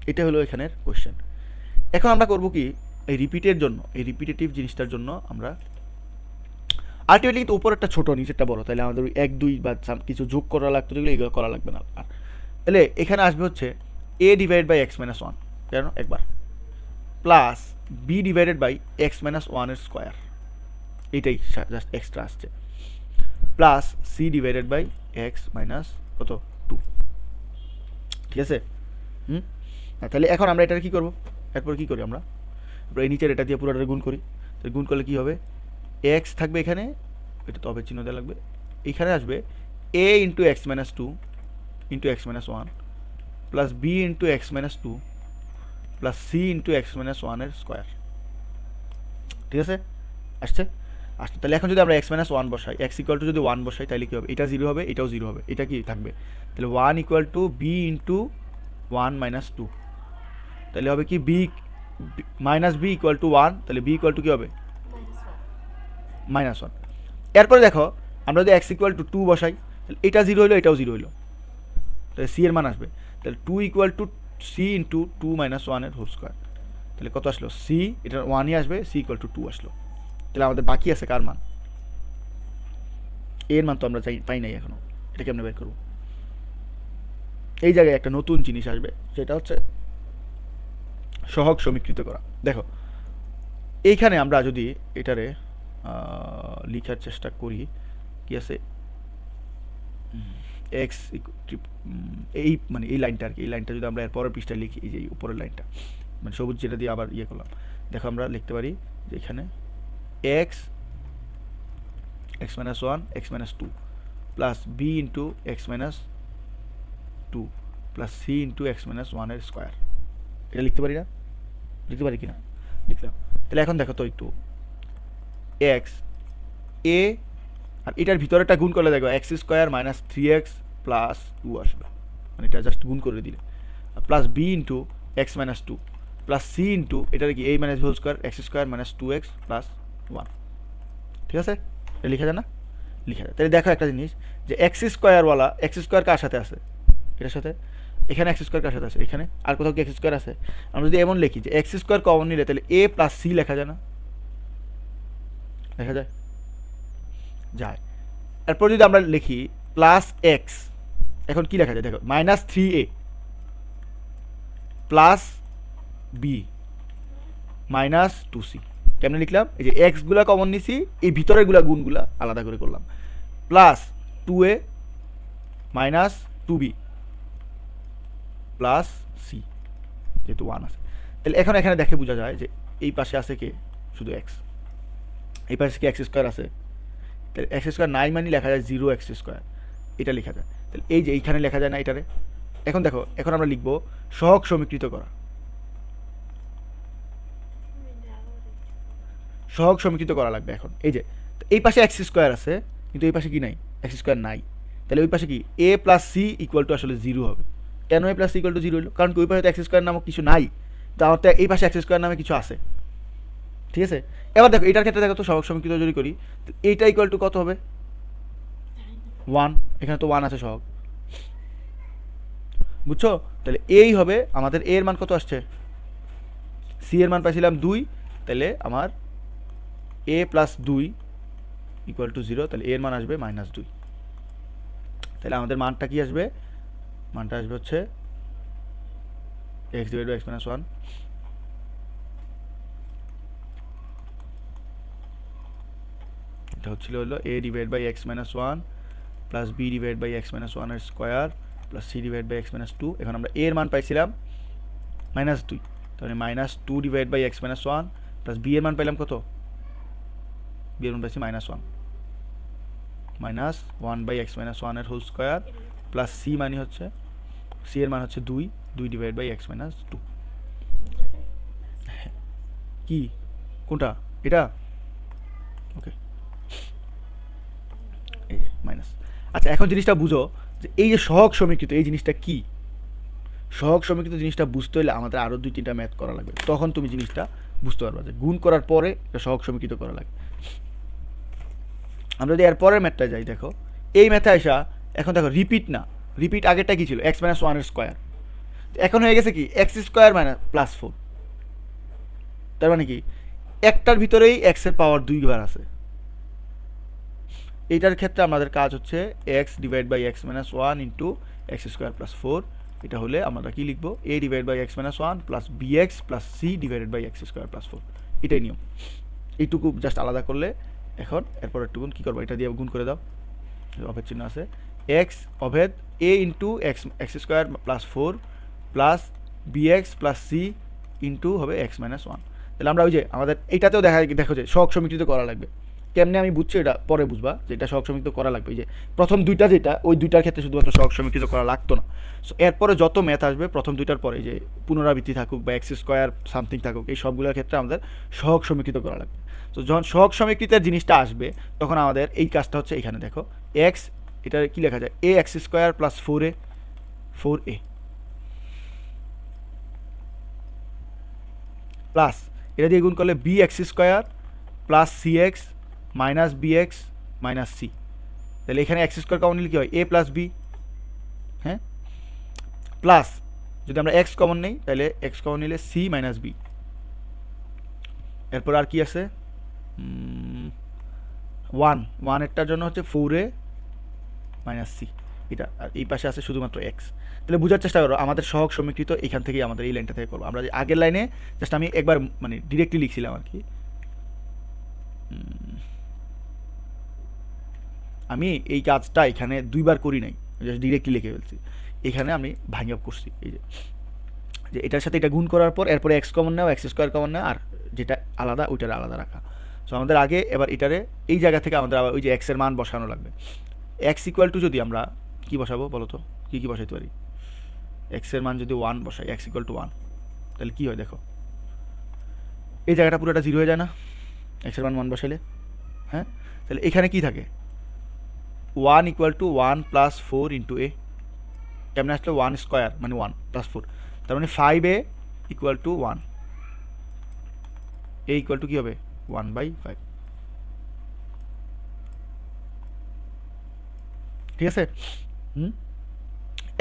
এটা হলো এখানের কোশ্চেন। এখন আমরা করব কি, এই রিপিটের জন্য, এই রিপিটেটিভ জিনিসটার জন্য আমরা আলটিমেটলি কিন্তু উপরেরটা ছোট নিচেরটা বড়, তাহলে আমাদের ওই 1 2 বা কিছু যোগ করা লাগতো, যেগুলো এগুলো করা লাগবে না। আর তাহলে এখানে আসবে হচ্ছে a divide by x minus 1, কেন একবার, plus b divided by x minus 1 এর স্কোয়ার, এইটাই জাস্ট এক্সট্রা আসছে, plus c divided by x minus কত 2। ঠিক আছে? তাহলে এখন আমরা এটা কী করবো? এরপর কী করি আমরা? এই নিচের এটা দিয়ে পুরোটা গুণ করি, তাহলে গুণ করলে কী হবে, এক্স থাকবে এখানে, এটা তো অবের চিহ্ন দেওয়া লাগবে, এইখানে আসবে a into x minus two into x minus one plus B into x minus two plus c into x minus ওয়ানের স্কোয়ার। ঠিক আছে, আসছে আসছে। তাহলে এখন যদি আমরা এক্স মাইনাস ওয়ান বসাই, এক্স ইকুয়াল টু যদি ওয়ান বসাই, তাহলে কী হবে, এটা জিরো হবে, এটাও জিরো হবে, এটা কি থাকবে, তাহলে one equal to b into one minus two, তাহলে হবে কি b minus b equal to one, তাহলে বি ইকুয়াল টু কী হবে মাইনাস ওয়ান। এরপরে দেখো আমরা যদি এক্স ইকুয়াল টু টু বসাই, তাহলে এটা জিরো হলো, এটাও জিরো হলো, তাহলে সি এর মান আসবে, তাহলে two equal to c into two minus ওয়ানের হোল স্কোয়ার, তাহলে কত আসলো, সি এটা ওয়ানই আসবে, সি ইকুয়াল টু টু আসলো। তাহলে আমাদের বাকি আছে কার মান, এর মান তো আমরা পাই নাই এখনো, এটা কেমনে বের করবো। এই জায়গায় একটা নতুন জিনিস আসবে, সেটা হচ্ছে সহগ সমীকৃত করা। দেখো এইখানে আমরা যদি এটারে লিখার চেষ্টা করি, কি আছে এক্স এই মানে এই লাইনটা আর কি, এই লাইনটা যদি আমরা এর পরের পৃষ্ঠায় লিখি, এই যে উপরের লাইনটা মানে সবুজ যেটা দিয়ে আবার ইয়ে করলাম, দেখো আমরা লিখতে পারি যে এখানে x x minus one x minus two plus B into x minus two plus c into x minus ওয়ানের স্কোয়ার, এটা লিখতে পারি না, লিখতে পারি কি না, লিখলাম। তাহলে এখন দেখো তো একটু এক্স এ আর এটার ভিতরেটা গুণ করলে দেখো x square minus three x plus two আসবে, মানে এটা জাস্ট গুণ করে দিলে, plus B into x minus two plus c into এটার কি a minus whole square x square minus two x plus one. ঠিক আছে, এটা লিখা যায় না, লিখা যায়। তাহলে দেখো একটা জিনিস যে এক্স স্কোয়ারওয়ালা এক্স স্কোয়ার কার সাথে আছে, এটার সাথে, এখানে এক্স স্কোয়ার কার সাথে আছে, এখানে আর কোথাও কি এক্স স্কোয়ার আছে, আমরা যদি এমন লিখি যে এক্স স্কোয়ার কমন নিলে তাহলে এ প্লাস সি লেখা যায় না, লেখা যায়, যায়। এরপর যদি আমরা লিখি প্লাস এক্স, এখন কি লেখা যায় দেখো minus three a plus b minus two c, কেমনে লিখলাম, এই যে এক্সগুলা কমন নিছি, এই ভিতরের গুলা গুণগুলা আলাদা করে করলাম, plus two a minus two b plus c, যেহেতু ওয়ান আছে। তাহলে এখন এখানে দেখে বোঝা যায় যে এই পাশে আছে কে, শুধু এক্স, এই পাশে কি এক্স স্কোয়ার আছে, তাহলে এক্স স্কোয়ার নাই মানে লেখা যায় জিরো এক্স স্কোয়ার, এটা লেখা যায়। তাহলে এই যে এইখানে লেখা যায় না এটারে, এখন দেখো এখন আমরা লিখবো সহগ সমীকৃত করা, সহগ সমীকৃত করা লাগবে। এখন এই যে এই পাশে এক্স স্কোয়ার আছে কিন্তু এই পাশে কি নাই, এক্স স্কোয়ার নাই, তাহলে ওই পাশে কি a plus c equal to আসলে জিরো হবে। কেন a plus c equal to zero হলো, কারণ কি ওই পাশে তো এক্স স্কোয়ার নামক কিছু নাই, তো আমার তো এই পাশে এক্স স্কোয়ার নামে কিছু আছে। ঠিক আছে, এবার দেখো এটার ক্ষেত্রে দেখো তো সহগ সমীকৃত যদি করি, এইটা ইকুয়াল টু কত হবে, ওয়ান, এখানে তো ওয়ান আছে সহগ, বুঝছো। তাহলে এই হবে আমাদের এর মান কত আসছে, সি এর মান পাইছিলাম দুই, তাহলে আমার এ প্লাস দুই ইকুয়াল টু জিরো, তাহলে এর মান আসবে মাইনাস দুই। তাহলে আমাদের মানটা কি আসবে, মানটা আসবে হচ্ছে x divide by x minus one, এটা হচ্ছিল হলো a divide by x minus one plus B divide by x minus ওয়ানের square plus C divide by x minus two. এখন আমরা এর মান পাইছিলাম মাইনাস দুই, তাহলে minus two divide by x minus one plus b এর মান পাইলাম কত, বি এর মান পাইছি minus one, minus one by x minus ওয়ানের হোল স্কোয়ার প্লাস সি মানে হচ্ছে, সি এর মান হচ্ছে দুই, দুই divide by x minus two. কি কোনটা, এটা ওকে, এই যে মাইনাস। আচ্ছা এখন জিনিসটা বুঝো যে এই যে সহগ সমীকৃত এই জিনিসটা কি, সহগ সমীকৃত জিনিসটা বুঝতে হলে আমাদের আরও দুই তিনটা ম্যাথ করা লাগবে, তখন তুমি জিনিসটা বুঝতে পারবা যে গুণ করার পরে এটা সহগ সমীকৃত করা লাগে। আমরা যদি এর পরের ম্যাথটা যাই, দেখো এই ম্যাথে আসা, এখন দেখো রিপিট না, রিপিট আগেরটা কি ছিল এক্স মাইনাস ওয়ানের স্কোয়ার, এখন হয়ে গেছে কি x square minus plus four, তার মানে কি একটার ভিতরেই এক্সের পাওয়ার দুইবার আছে। এইটার ক্ষেত্রে আমাদের কাজ হচ্ছে x divide by x minus one into x square plus four, এটা হলে আমরা কি লিখবো a divide by x minus one plus b x plus C divided by x square plus four, এটাই নিয়ম। এইটুকু জাস্ট আলাদা করলে, এখন এরপর একটু গুণ কী করবো, এটা দিয়ে গুণ করে দাও, অভেদ চিহ্ন আছে, এক্স অভেদ a into x x square plus four plus b x plus c into হবে এক্স মাইনাস ওয়ান, তাহলে আমরা ওই যে আমাদের এইটাতেও দেখো যে সহগ সমীকৃত করা লাগবে। কেমনে আমি বুঝছি এটা পরে বুঝবা যে এটা সহগ সমীকৃত করা লাগবে। এই যে প্রথম দুইটা যেটা ওই দুইটার ক্ষেত্রে শুধুমাত্র সহগ সমীকৃত করা লাগতো না। সো এরপরে যত ম্যাথ আসবে প্রথম দুইটার পরে যে পুনরাবৃত্তি থাকুক বা এক্স স্কোয়ার সামথিং থাকুক, এই সবগুলোর ক্ষেত্রে আমাদের সহগ সমীকৃত করা লাগবে। তো যখন সহগ সমীকৃতের জিনিসটা আসবে তখন আমাদের এই কাজটা হচ্ছে এখানে দেখো এক্স, এটা কি লেখা যায়, a x square plus 4a plus এটা দিয়ে গুণ করলে b x square plus c x minus b x minus c. তাহলে এখানে এক্স স্কোয়ার কমন নিলে কী হয়, এ প্লাস বি, হ্যাঁ, প্লাস যদি আমরা এক্স কমন নেই তাহলে এক্স কমন নিলে সি মাইনাস বি। এরপর আর কি আছে, 1 জন্য হচ্ছে 4a মাইনাস সি, এটা। আর এই পাশে আছে শুধুমাত্র এক্স। তাহলে বোঝার চেষ্টা করো আমাদের সহগ সমীকৃত এখান থেকেই আমাদের এই লাইনটা থেকে করবো আমরা। যে আগের লাইনে জাস্ট আমি একবার মানে ডিরেক্টলি লিখছিলাম আর কি, আমি এই কাজটা এখানে দুইবার করি নাই, জাস্ট ডিরেক্টলি লিখে ফেলছি। এখানে আমি ভাঙে করছি এই যে এটার সাথে এটা গুণ করার পর এরপরে এক্স কমন নেওয়া, এক্স স্কোয়ার কমন নেওয়া, আর যেটা আলাদা ওইটার আলাদা রাখা। সো আমাদের আগে এবার এটারে এই জায়গা থেকে আমাদের আবার ওই যে এক্সের মান বসানো লাগবে। এক্স ইকুয়াল টু যদি আমরা কি বসাবো বলো তো, কী বসাইতে পারি, এক্সের মান যদি 1 বসাই, এক্স ইকুয়াল টু 1, তাহলে কী হয় দেখো, এই জায়গাটা পুরোটা 0 হয়ে যায় না এক্সের মান 1 বসাইলে, হ্যাঁ। তাহলে এখানে কি থাকে, 1 ইকুয়াল টু 1 প্লাস 4 ইন্টু এ, কেমন আসলে 1 স্কোয়ার মানে 1 প্লাস 4, তার মানে 5a equal to 1, a equal to কী হবে 1/5, ঠিক আছে।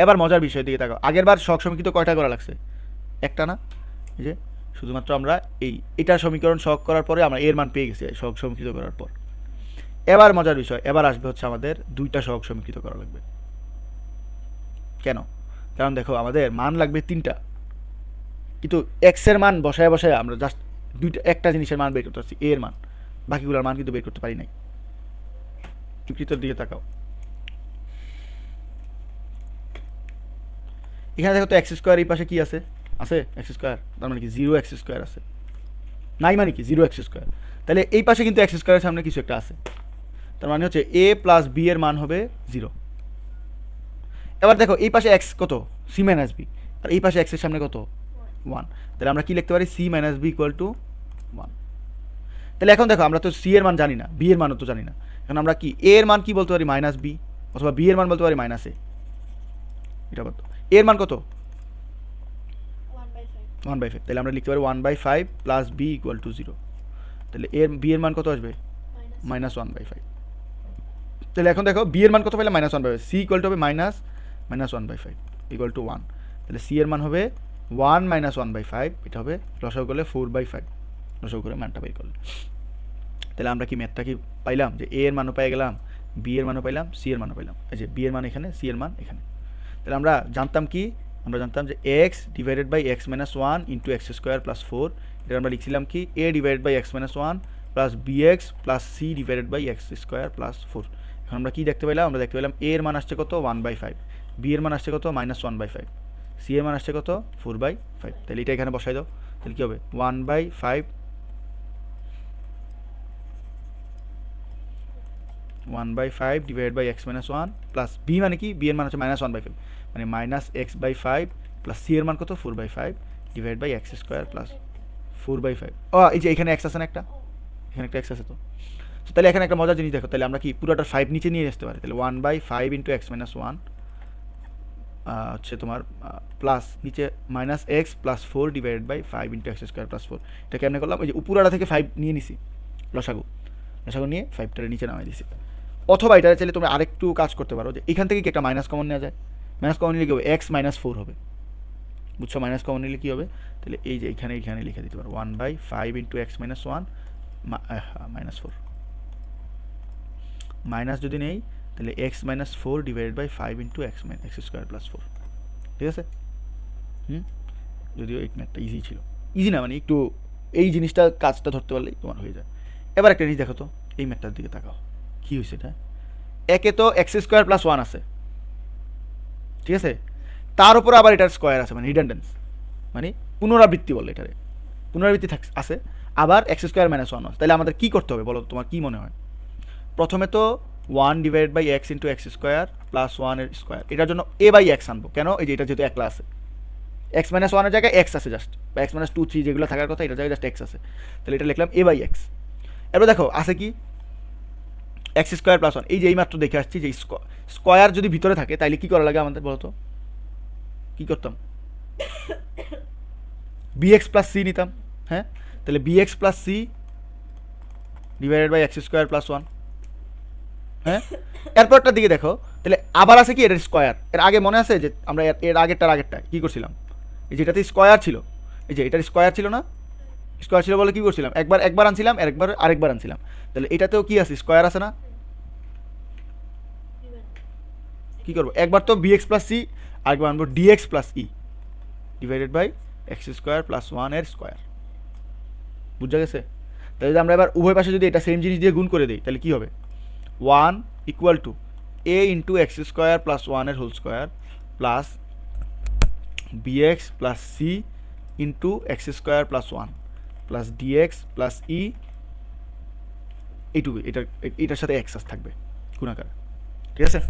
এবার মজার বিষয়ের দিকে তাকাও, আগের বার সহগ সমীকৃত কয়টা করা লাগছে, একটা না, এই যে শুধুমাত্র আমরা এটার সমীকরণ সহগ করার পরে আমরা এর মান পেয়ে গেছি সহগ সমীকৃত করার পর। এবার মজার বিষয়, এবার আসবে হচ্ছে আমাদের দুইটা সহগ সমীকৃত করা লাগবে। কেন, কারণ দেখো আমাদের মান লাগবে 3টা, কিন্তু এক্সের মান বসায় বসায় আমরা জাস্ট একটা জিনিসের মান বের করতে পারছি, এর মান, বাকিগুলোর মান কিন্তু বের করতে পারি নাই। সমীকৃতর দিকে তাকাও, এখানে দেখো তো এক্স স্কোয়ার এই পাশে কি আছে, এক্স স্কোয়ার, তার মানে কি 0 এক্স স্কোয়ার আছে, নাই মানে কি 0 এক্স স্কোয়ার, তাহলে এই পাশে কিন্তু এক্স স্কোয়ারের সামনে কিছু একটা আছে, তার মানে হচ্ছে এ প্লাস বি এর মান হবে 0। এবার দেখো এই পাশে এক্স কত, সি মাইনাস বি, আর এই পাশে এক্সের সামনে কত 1, তাহলে আমরা কি লিখতে পারি, c minus b equal to 1। তাহলে এখন দেখো আমরা তো সি এর মান জানি না, বি এর মানও তো জানি না, এখন আমরা কি এ এর মান কি বলতে পারি মাইনাস বি, অথবা বি এর মান বলতে পারি মাইনাস এ, এটা বলতো এর মান কত 1/5, তাহলে আমরা লিখতে পারি 1/5 প্লাস বি ইকুয়াল টু 0, তাহলে বি এর মান কত আসবে -1/5। তাহলে এখন দেখো বি এর মান কত পেলে -1/5, সি ইকুয়াল টু হবে -1/5 ইকুয়াল টু 1, তাহলে সি এর মান হবে 1 - 1/5, এটা হবে লসাগু করলে 4/5, লসাগু করে মানটা বের করলে। তাহলে আমরা কি ম্যাথটা কি পাইলাম যে এ এর মানও পেয়ে গেলাম, বি এর মানও পাইলাম, সি এর মানও পাইলাম, এই যে বি এর মান এখানে, সি এর মান এখানে। তাহলে আমরা জানতাম কি, আমরা জানতাম যে x divided by x minus 1 into x square plus 4, এটা আমরা লিখছিলাম কি এ divided by x minus 1 plus b x plus C divided by x square plus 4। এখন আমরা কি দেখতে পেলাম, আমরা দেখতে পেলাম এ এর মান আসছে কত 1/5, বি এর মান আসছে কত -1/5, সি এর মান আসছে কত 4/5। তাহলে এটা এখানে বসাই দাও, তাহলে কী হবে 1/5 divided by x minus 1 plus b মানে কি, বি এর মান হচ্ছে -1/5 মানে -x/5 প্লাস সি এর মান কত 4/5 divide by x square plus 4/5। ও এই যে এখানে এক্স আছে না, এখানে একটা এক্স আছে তো। তাহলে এখানে একটা মজার জিনিস দেখো, তাহলে আমরা কি পুরোটা 5 নিচে নিয়ে আসতে পারি, তাহলে 1/5 ইন্টু এক্স মাইনাস 1 হচ্ছে তোমার প্লাস নিচে -x plus 4 divided by 5 into x square plus 4। এটা কেমনে করলাম, ওই যে উপরাটা থেকে 5 নিয়ে নিছি, লসাগু নিয়ে 5টারে নিচে নামাই দিছি। অথবা এটা চাইলে তোমরা আরেকটু কাজ করতে পারো, যে এখান থেকে কি একটা মাইনাস কমন নেওয়া যায়, মাইনাস কমন নিলে কি হবে এক্স -4 হবে, বুঝছো, মাইনাস কমন নিলে কী হবে, তাহলে এই যে এখানে লিখে দিতে পারো 1/5 ইন্টু এক্স মাইনাস 1 -4, মাইনাস যদি নেই তাহলে x -4 divided by 5 into x square plus 4, ঠিক আছে। যদিও এই ম্যাথটা ইজি ছিল, ইজি না মানে একটু এই জিনিসটা কাজটা ধরতে পারলেই তোমার হয়ে যায়। এবার একটা জিনিস দেখো তো, এই ম্যাথটার দিকে তাকাও, কী হয়েছে এটা, একে তো এক্স স্কোয়ার প্লাস 1 আছে, ঠিক আছে, তার উপর আবার এটার স্কোয়ার আছে, মানে রিডান্ডেন্স, মানে পুনরাবৃত্তি বলে এটারে, পুনরাবৃত্তি আছে, আবার এক্স স্কোয়ার মাইনাস ওয়ান আছে। তাহলে আমাদের কী করতে হবে বলো, তোমার কী মনে হয়? প্রথমে তো 1 divide by x into x square plus 1 square, এটার জন্য এ বাই এক্স আনবো। কেন? এই যে এটা যেহেতু একলা আছে, এক্স মাইনাস ওয়ানের জায়গায় এক্স আছে জাস্ট, বা এক্স মাইনাস 2 3 যেগুলো থাকার কথা, এটার জায়গায় জাস্ট এক্স আছে, তাহলে এটা লিখলাম এ বাই এক্স। এবার দেখো আছে কি এক্স স্কোয়ার প্লাস ওয়ান, এই যে এইমাত্র দেখে আসছি যে স্কোয়ার যদি ভিতরে থাকে তাইলে কী করা লাগে আমাদের বলতো? কী করতাম? বি এক্স প্লাস সি নিতাম। হ্যাঁ, তাহলে b x plus C divided by x square plus one. হ্যাঁ, এরপরটার দিকে দেখো, তাহলে আবার আছে কি এটার স্কোয়ার। এর আগে মনে আছে যে আমরা এর আগেরটা কী করছিলাম? এই যে এটাতে স্কোয়ার ছিল, এই যে এটার স্কোয়ার ছিল না, স্কোয়ার ছিল বলে কী করছিলাম, একবার আনছিলাম, আরেকবার আনছিলাম। তাহলে এটাতেও কি আছে, স্কোয়ার আছে না? কী করবো, একবার তো বি এক্স প্লাস সি, আরেকবার আনবো d x plus e divided by x square plus one এর স্কোয়ার। বুঝা গেছে? তাহলে যদি আমরা এবার উভয় পাশে যদি এটা সেম জিনিস দিয়ে গুণ করে দিই তাহলে কী হবে? 1 equal to a into x square plus ওয়ানের whole square plus b x plus c into x square plus one plus d x plus e, এইটুকু, এটার সাথে এক্স থাকবে গুণাকার। ঠিক আছে,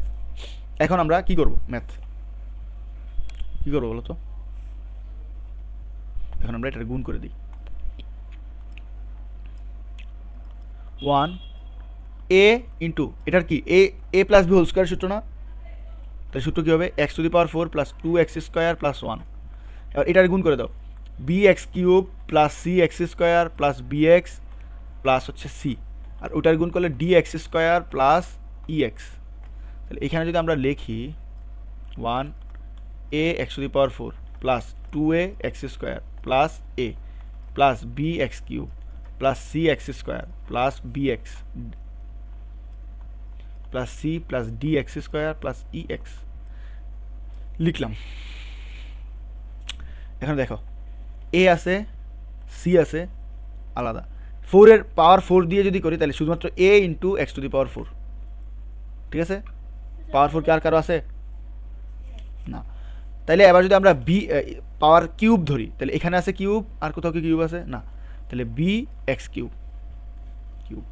এখন আমরা কি করব, ম্যাথ কী করবো বলো তো? এখন আমরা এটা গুণ করে দিই। 1 এ ইন্টু এটার কি a plus b whole square সূত্র না? তাহলে সূত্র কী হবে? এক্স টু দি পাওয়ার 4 প্লাস 2x স্কোয়ার প্লাস 1। এবার এটার গুণ করে দাও, b x cube plus c x square plus b x plus হচ্ছে সি, আর ওটার গুণ করলে d x square plus e x. তাহলে এখানে যদি আমরা লিখি 1 a x to the power 4 প্লাস 2a এক্স স্কোয়ার প্লাস এ plus b x cube plus c x square plus b x plus c plus d x square plus e x লিখলাম। এখন দেখো এ আছে, সি আছে আলাদা, 4 পাওয়ার 4 দিয়ে যদি করি তাহলে শুধুমাত্র এ into x to the power 4। ঠিক আছে, পাওয়ার 4 কি আর কারো আছে? না। তাহলে এবার যদি আমরা বি পাওয়ার কিউব ধরি তাহলে এখানে আছে কিউব, আর কোথাও কি কিউব আছে? না। তাহলে b x cube cube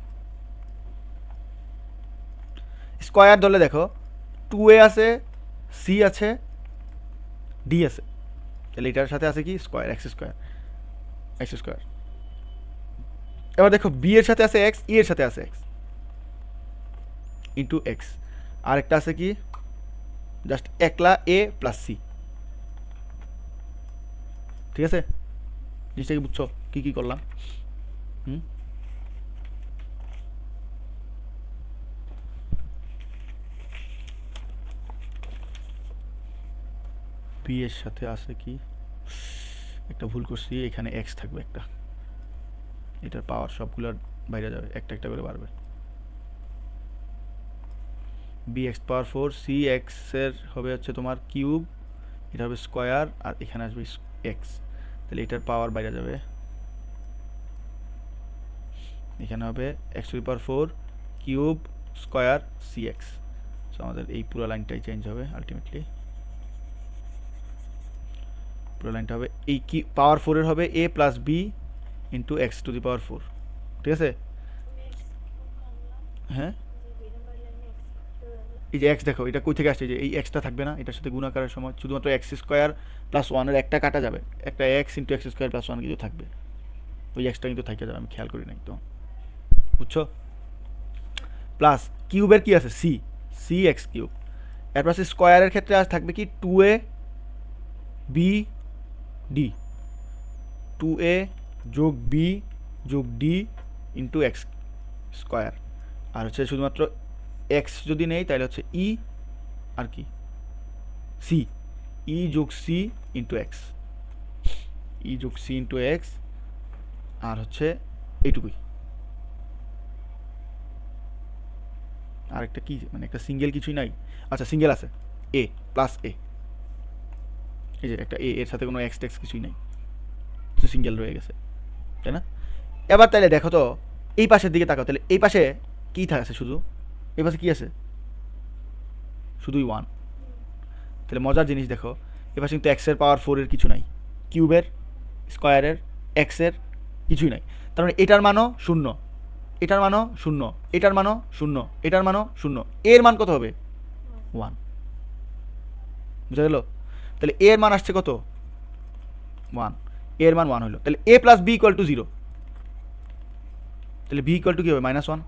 square ধরলে দেখো 2a আছে, সি আছে, ডি আছে, তাহলে এটার সাথে আছে কি স্কোয়ার, এক্স স্কোয়ার। এবার দেখো বি এর সাথে আছে এক্স, ই এর সাথে আছে এক্স ইন্টু এক্স, আর একটা আছে কি জাস্ট একলা এ প্লাস সি। ঠিক আছে, জিনিসটা কি বুঝছো কী কী করলাম? বি এর সাথে আছে কি, একটা ভুল করছি, এখানে এক্স থাকবে একটা, এটার পাওয়ার সবগুলোর বাইরে যাবে, একটা একটা করে বাড়বে। বি এক্স পাওয়ার 4, সি এক্সের হবে হচ্ছে তোমার কিউব, এটা হবে স্কোয়ার, আর এখানে আসবে এক্স, তাহলে এটার পাওয়ার বাইরে যাবে, এখানে হবে x to the power 4 cube square c x. So আমাদের এই পুরো লাইনটাই চেঞ্জ হবে আলটিমেটলি, পুরো লাইনটা হবে এই কি পাওয়ার 4 এর হবে a plus B into x to the power 4। ঠিক আছে, হ্যাঁ এই যে এক্স দেখো এটা কই থেকে আসছে, যে এই এক্সটা থাকবে না, এটার সাথে গুণাকারের সময় শুধুমাত্র এক্স স্কোয়ার প্লাস ওয়ানের একটা কাটা যাবে, একটা x into x square plus one কিন্তু থাকবে, ওই এক্সটা কিন্তু থেকে যাবে, আমি খেয়াল করি নাই তো, বুঝছো? প্লাস কিউবের কি আছে সি, সি এক্স কিউব, এরপর আছে স্কোয়ারের ক্ষেত্রে আজ থাকবে কি 2a বি ডি, 2a যোগ বি যোগ ডি ইন্টু এক্স স্কোয়ার, আর হচ্ছে শুধুমাত্র এক্স যদি নেই তাহলে হচ্ছে ই আর কি সি, ই যোগ সি ইন্টু এক্স, ই যোগ সি ইন্টু এক্স, আর হচ্ছে এইটুকুই। আর একটা কি মানে একটা সিঙ্গেল কিছুই নাই, আচ্ছা সিঙ্গেল আছে এ প্লাস এ, এই যে একটা এ এর সাথে কোনো এক্স টেক্স কিছুই নাই, তো সিঙ্গেল রয়ে গেছে, তাই না? এবার তাহলে দেখো তো এই পাশের দিকে তাকাও, তাহলে এই পাশে কী আছে, শুধু এই পাশে কী আছে, শুধুই ওয়ান। তাহলে মজার জিনিস দেখো, এ পাশে কিন্তু এক্সের পাওয়ার 4 এর কিছু নাই, কিউবের স্কোয়ারের এক্সের কিছুই নাই, তার মানে এটার মানও শূন্য, এটার মানও শূন্য, এটার মানও শূন্য, এটার মানও শূন্য, এর মান কত হবে? 1। বুঝা গেল? তাহলে এর মান আসছে কত? 1। এর মান 1 হলো, তাহলে এ প্লাস বি ইকুয়াল টু 0, তাহলে বি ইকুয়াল টু কী হবে? -1।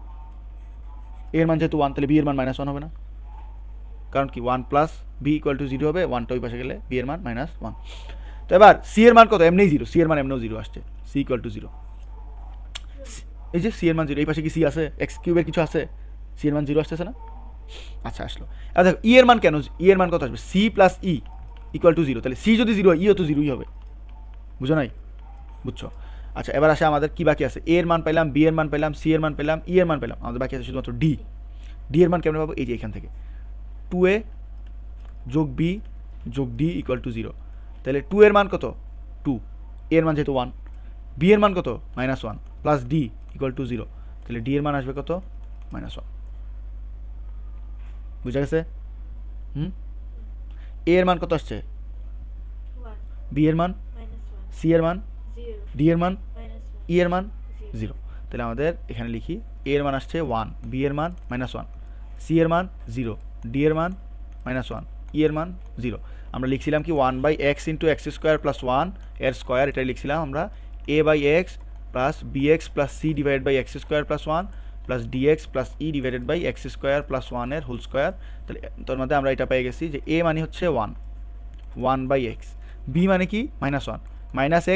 এর মান যেহেতু 1, তাহলে বি এর মান -1 হবে না, কারণ কি 1 প্লাস বি ইকুয়াল টু 0 হবে, 1টা ওই পাশে গেলে বি এর মান -1। তো এবার সি এর মান কত? এমনিই 0, সি এর মান এমনিও 0 আসছে, সি ইকুয়াল টু 0। এই যে সি এর মান 0, এই পাশে কি সি আছে? এক্স কিউবের কিছু আছে? সি এর মান 0 আসতেছে না? আচ্ছা আসলো। আর দেখো ই এর মান কেন? ই এর মান কত আসবে? C plus e equal to 0, তাহলে সি যদি 0 হয় ইও তো 0ই হবে। বুঝো নাই? বুঝছো? আচ্ছা এবার আসে আমাদের কি বাকি আছে? এ এর মান পেলাম, বি এর মান পেলাম, সি এর মান পেলাম, ই এর মান পেলাম, আমাদের বাকি আছে শুধুমাত্র ডি। ডি এর মান কেমন পাবো? এই যে এখান থেকে 2a যোগ বি যোগ ডি ইকুয়াল টু 0, তাহলে 2 এর মান কত? 2, এর মান যেহেতু 1, বি এর মান কত? -1 প্লাস ডি ইকুয়াল টু 0, তাহলে ডি এর মান আসবে কত? -1। বুঝা গেছে? এ এর মান কত আসছে? বি এর মান, সি এর মান, ডি এর মান, ই এর মান 0, তাহলে আমাদের এখানে লিখি এ এর মান আসছে 1, বি এর মান -1, সি এর মান 0, ডি এর মান -1, ই এর মান 0। আমরা লিখছিলাম কি 1/x into x square plus 1 এর স্কোয়ার, এটাই লিখছিলাম আমরা a/x plus bx plus c divided by x square plus 1 plus dx plus e divided by x square plus 1 এর হোল স্কোয়ার। তাহলে তোর মধ্যে আমরা এটা পেয়ে গেছি যে a মানে হচ্ছে 1/x, b মানে কি -1,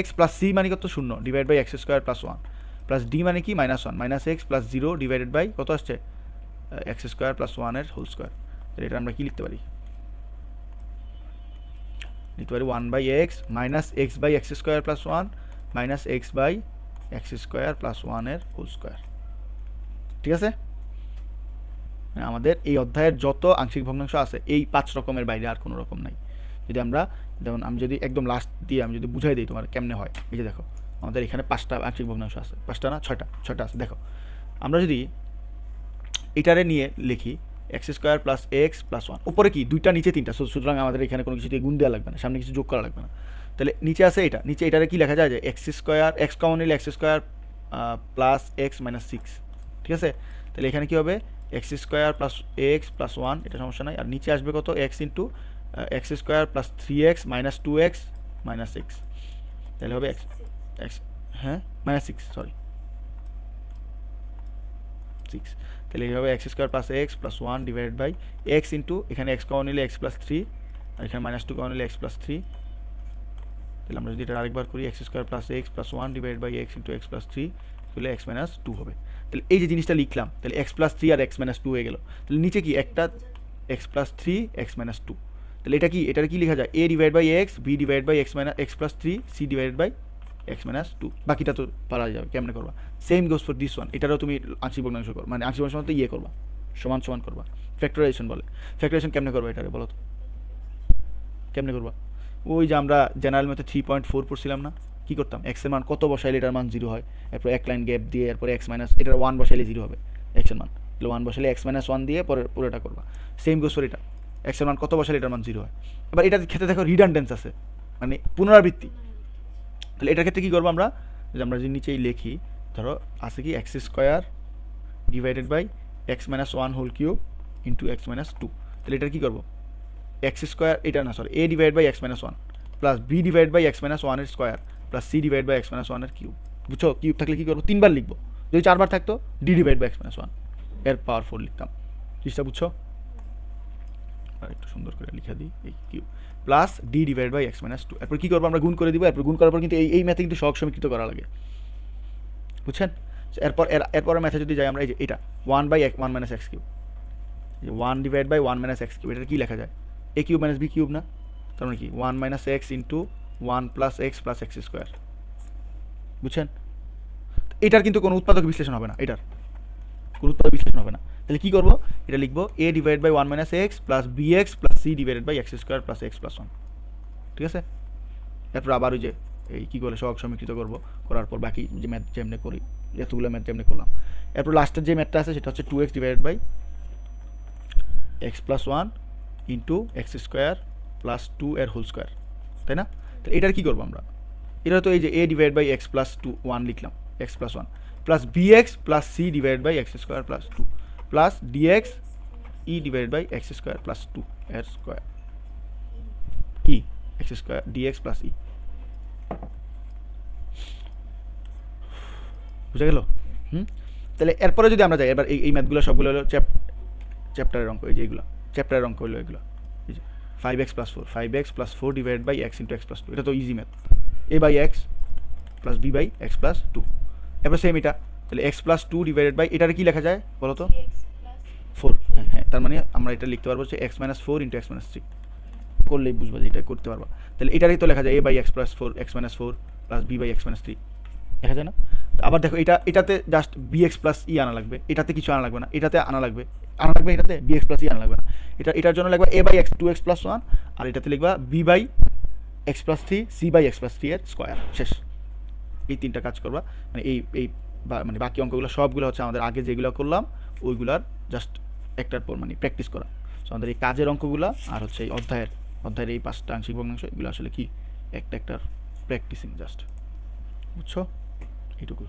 -x প্লাস c মানে কত? 0 divide by x square plus 1 plus d মানে কি -1, -x প্লাস 0 ডিভাইডেড বাই কত আসছে? এক্স স্কোয়ার প্লাস 1 এর হোল স্কোয়ার। তাহলে এটা আমরা কি লিখতে পারি? লিখতে পারি 1/x minus x by x square plus 1 minus x by x square plus 1 এর হোল স্কোয়ার। ঠিক আছে? আমাদের এই অধ্যায়ের যত আংশিক ভগ্নাংশ আছে এই 5 রকমের বাইরে আর কোনো রকম নাই। যদি আমরা যেমন আমি যদি একদম লাস্ট দিয়ে আমি যদি বুঝাই দিই তোমার কেমনে হয়, এই যে দেখো আমাদের এখানে 5টা আংশিক ভগ্নাংশ আছে, 5টা না 6টা আছে। দেখো আমরা যদি এটারে নিয়ে লিখি x square plus x plus 1, উপরে কি 2টা নিচে 3টা, সুতরাং আমাদের এখানে কোনো কিছু দিয়ে গুণ দেওয়া লাগবে না, সামনে কিছু যোগ করা লাগবে না। তাহলে নিচে আছে এটা, নিচে এটারে কি লেখা যায়? যে এক্স স্কোয়ার, এক্স কমন নিলে x square plus x minus 6। ঠিক আছে? তাহলে এখানে কি হবে? X square plus x plus 1, এটা সমস্যা নাই। আর নিচে আসবে কত? X into x square plus 3x minus 2x minus 6, তাহলে হবে এক্স এক্স হ্যাঁ -6 সরি 6, তাহলে এই হবে x square plus x plus 1 divided by x into এখানে এক্স কমন নিলে এক্স প্লাস 3 আর এখানে -2 কমন নিলে এক্স প্লাস 3। তাহলে আমরা যদি এটা আরেকবার করি x square plus x plus 1 divide by x into x plus 3, তাহলে এক্স মাইনাস 2 হবে। তাহলে এই যে জিনিসটা লিখলাম, তাহলে এক্স প্লাস 3 আর এক্স মাইনাস 2 হয়ে গেল। তাহলে নিচে কি একটা এক্স প্লাস 3 এক্স মাইনাস 2, তাহলে এটা কি, এটার কি লেখা যায়? A divide by x, b divide by x minus x plus 3, c divide by x minus 2। বাকিটা তো পারা যাবে, কেমনে করবা? Same goes for this one, এটারও তুমি আংশিক ভগ্নাংশ করো, মানে আংশিক ভগ্নাংশ মতো ইয়ে করবা, সমান সমান করবা। ফ্যাক্টরাইজেশন বলে। ফ্যাক্টরাইজেশন কেমনে করবা এটারে বলো তো? কেমনে করবা? ওই যে আমরা জেনারেল ম্যাথে 3.4 পড়ছিলাম না, কি করতাম? এক্স এর মান কত বসাইলে এটার মান 0 হয়, এরপর এক লাইন গ্যাপ দিয়ে এরপর এক্স মাইনাস এটার 1 বসাইলে 0 হবে এক্স এর মান, তাহলে 1 বসাইলে এক্স মাইনাস 1 দিয়ে পরে পুরোটা করবা। সেম গোস ফর এটা, এক্স এর মান কত বসাইলে এটার মান 0 হয়। এবার এটার ক্ষেত্রে দেখো রিডান্ডেন্স আছে, মানে পুনরাবৃত্তি। তাহলে এটার ক্ষেত্রে কী করবো আমরা? যে আমরা যদি নিচেই লিখি, ধরো আছে কি x square divided by x minus 1 whole cube into x minus 2, তাহলে এটার কী করবো? এক্স স্কোয়ার, এটা না sorry, a divide by x minus 1 plus B divide by x minus 1 এর square plus C divide by x minus 1 এর cube. বুঝছো? Cube থাকলে কী করবো? 3বার লিখবো, যদি 4বার থাকতো d divide by x minus 1 এর পাওয়ার 4 লিখতাম। জিনিসটা বুঝছো? আর একটু সুন্দর করে লিখে দিই, এই cube plus d divide by x minus 2। এরপর কী করবো? আমরা গুণ করে দিব, এরপর গুণ করার পর কিন্তু এই ম্যাথে কিন্তু সহগ সমীকৃত করা লাগে, বুঝছেন? এরপর ম্যাথে যদি যাই আমরা, এই যে এটা 1/1 minus x cube, 1 divide by 1 minus x cube, এটা কি লেখা যায়? A cube minus b cube না, তার মানে কি 1 minus x into 1 plus x plus x square. বুঝছেন? এটার কিন্তু কোনো উৎপাদক বিশ্লেষণ হবে না, এটার কোনো উৎপাদক বিশ্লেষণ হবে না। তাহলে কী করবো? এটা লিখবো a divide by 1 minus x plus b x plus C divided by x square plus x plus 1। ঠিক আছে? এরপর আবার ওই যে এই কী করে সহগ সমীকৃত করবো, করার পর বাকি যে ম্যাথ যেমনি করি, এতগুলো ম্যাথ যেমনি করলাম, এরপর লাস্টের যে ম্যাথটা আছে সেটা হচ্ছে 2x divided by x plus 1 into x square plus 2 এর হোল স্কোয়ার, তাই না? তো এটার কী করবো আমরা? এটা তো এই যে a divide by x plus 1 লিখলাম, x plus 1 plus bx plus c divide by x square plus 2 plus dx e divide by x square plus 2 এর square e x square dx plus e। বুঝা গেল? তাহলে এরপরে যদি আমরা যাই, এবার এই ম্যাথগুলো সবগুলো হলো চ্যাপ্টারের অঙ্ক, এই যে এইগুলো চ্যাপ্টারের অঙ্ক হলো এগুলো, এই যে 5x plus 4 5x plus 4 divide by x into x plus 2, এটা তো easy math, a by x plus b by x plus 2। এবার সেম এটা, তাহলে এক্স প্লাস 2 ডিভাইডেড বাই এটার কি লেখা যায় বলো তো? 4। হ্যাঁ হ্যাঁ, তার মানে আমরা এটা লিখতে পারবো যে x minus 4 into x minus 3 করলেই বুঝবো যে এটা করতে পারবো। তাহলে এটারই তো লেখা যায় a by x plus 4 x minus 4 plus b by x minus 3, দেখা যায় না? আবার দেখো এটাতে জাস্ট bx প্লাস ই আনা লাগবে, এটাতে কিছু আনা লাগবে না, এটাতে আনা লাগবে এটাতে bx প্লাস ই আনা লাগবে না, এটার জন্য লাগবে a by x 2x plus 1, আর এটাতে লিখবা b by x plus 3 c by x plus 3 এর স্কোয়ার, শেষ। এই তিনটা কাজ করবা, মানে এই মানে বাকি অঙ্কগুলো সবগুলো হচ্ছে আমাদের আগে যেগুলো করলাম ওইগুলার জাস্ট একটার পর মানে প্র্যাকটিস করা। সো আমাদের এই কাজের অঙ্কগুলো আর হচ্ছে এই অধ্যায়ের এই 5টা আংশিক ভগ্নাংশ, এগুলো আসলে কি একটার প্র্যাকটিসিং জাস্ট, বুঝছো? এইটুকুই।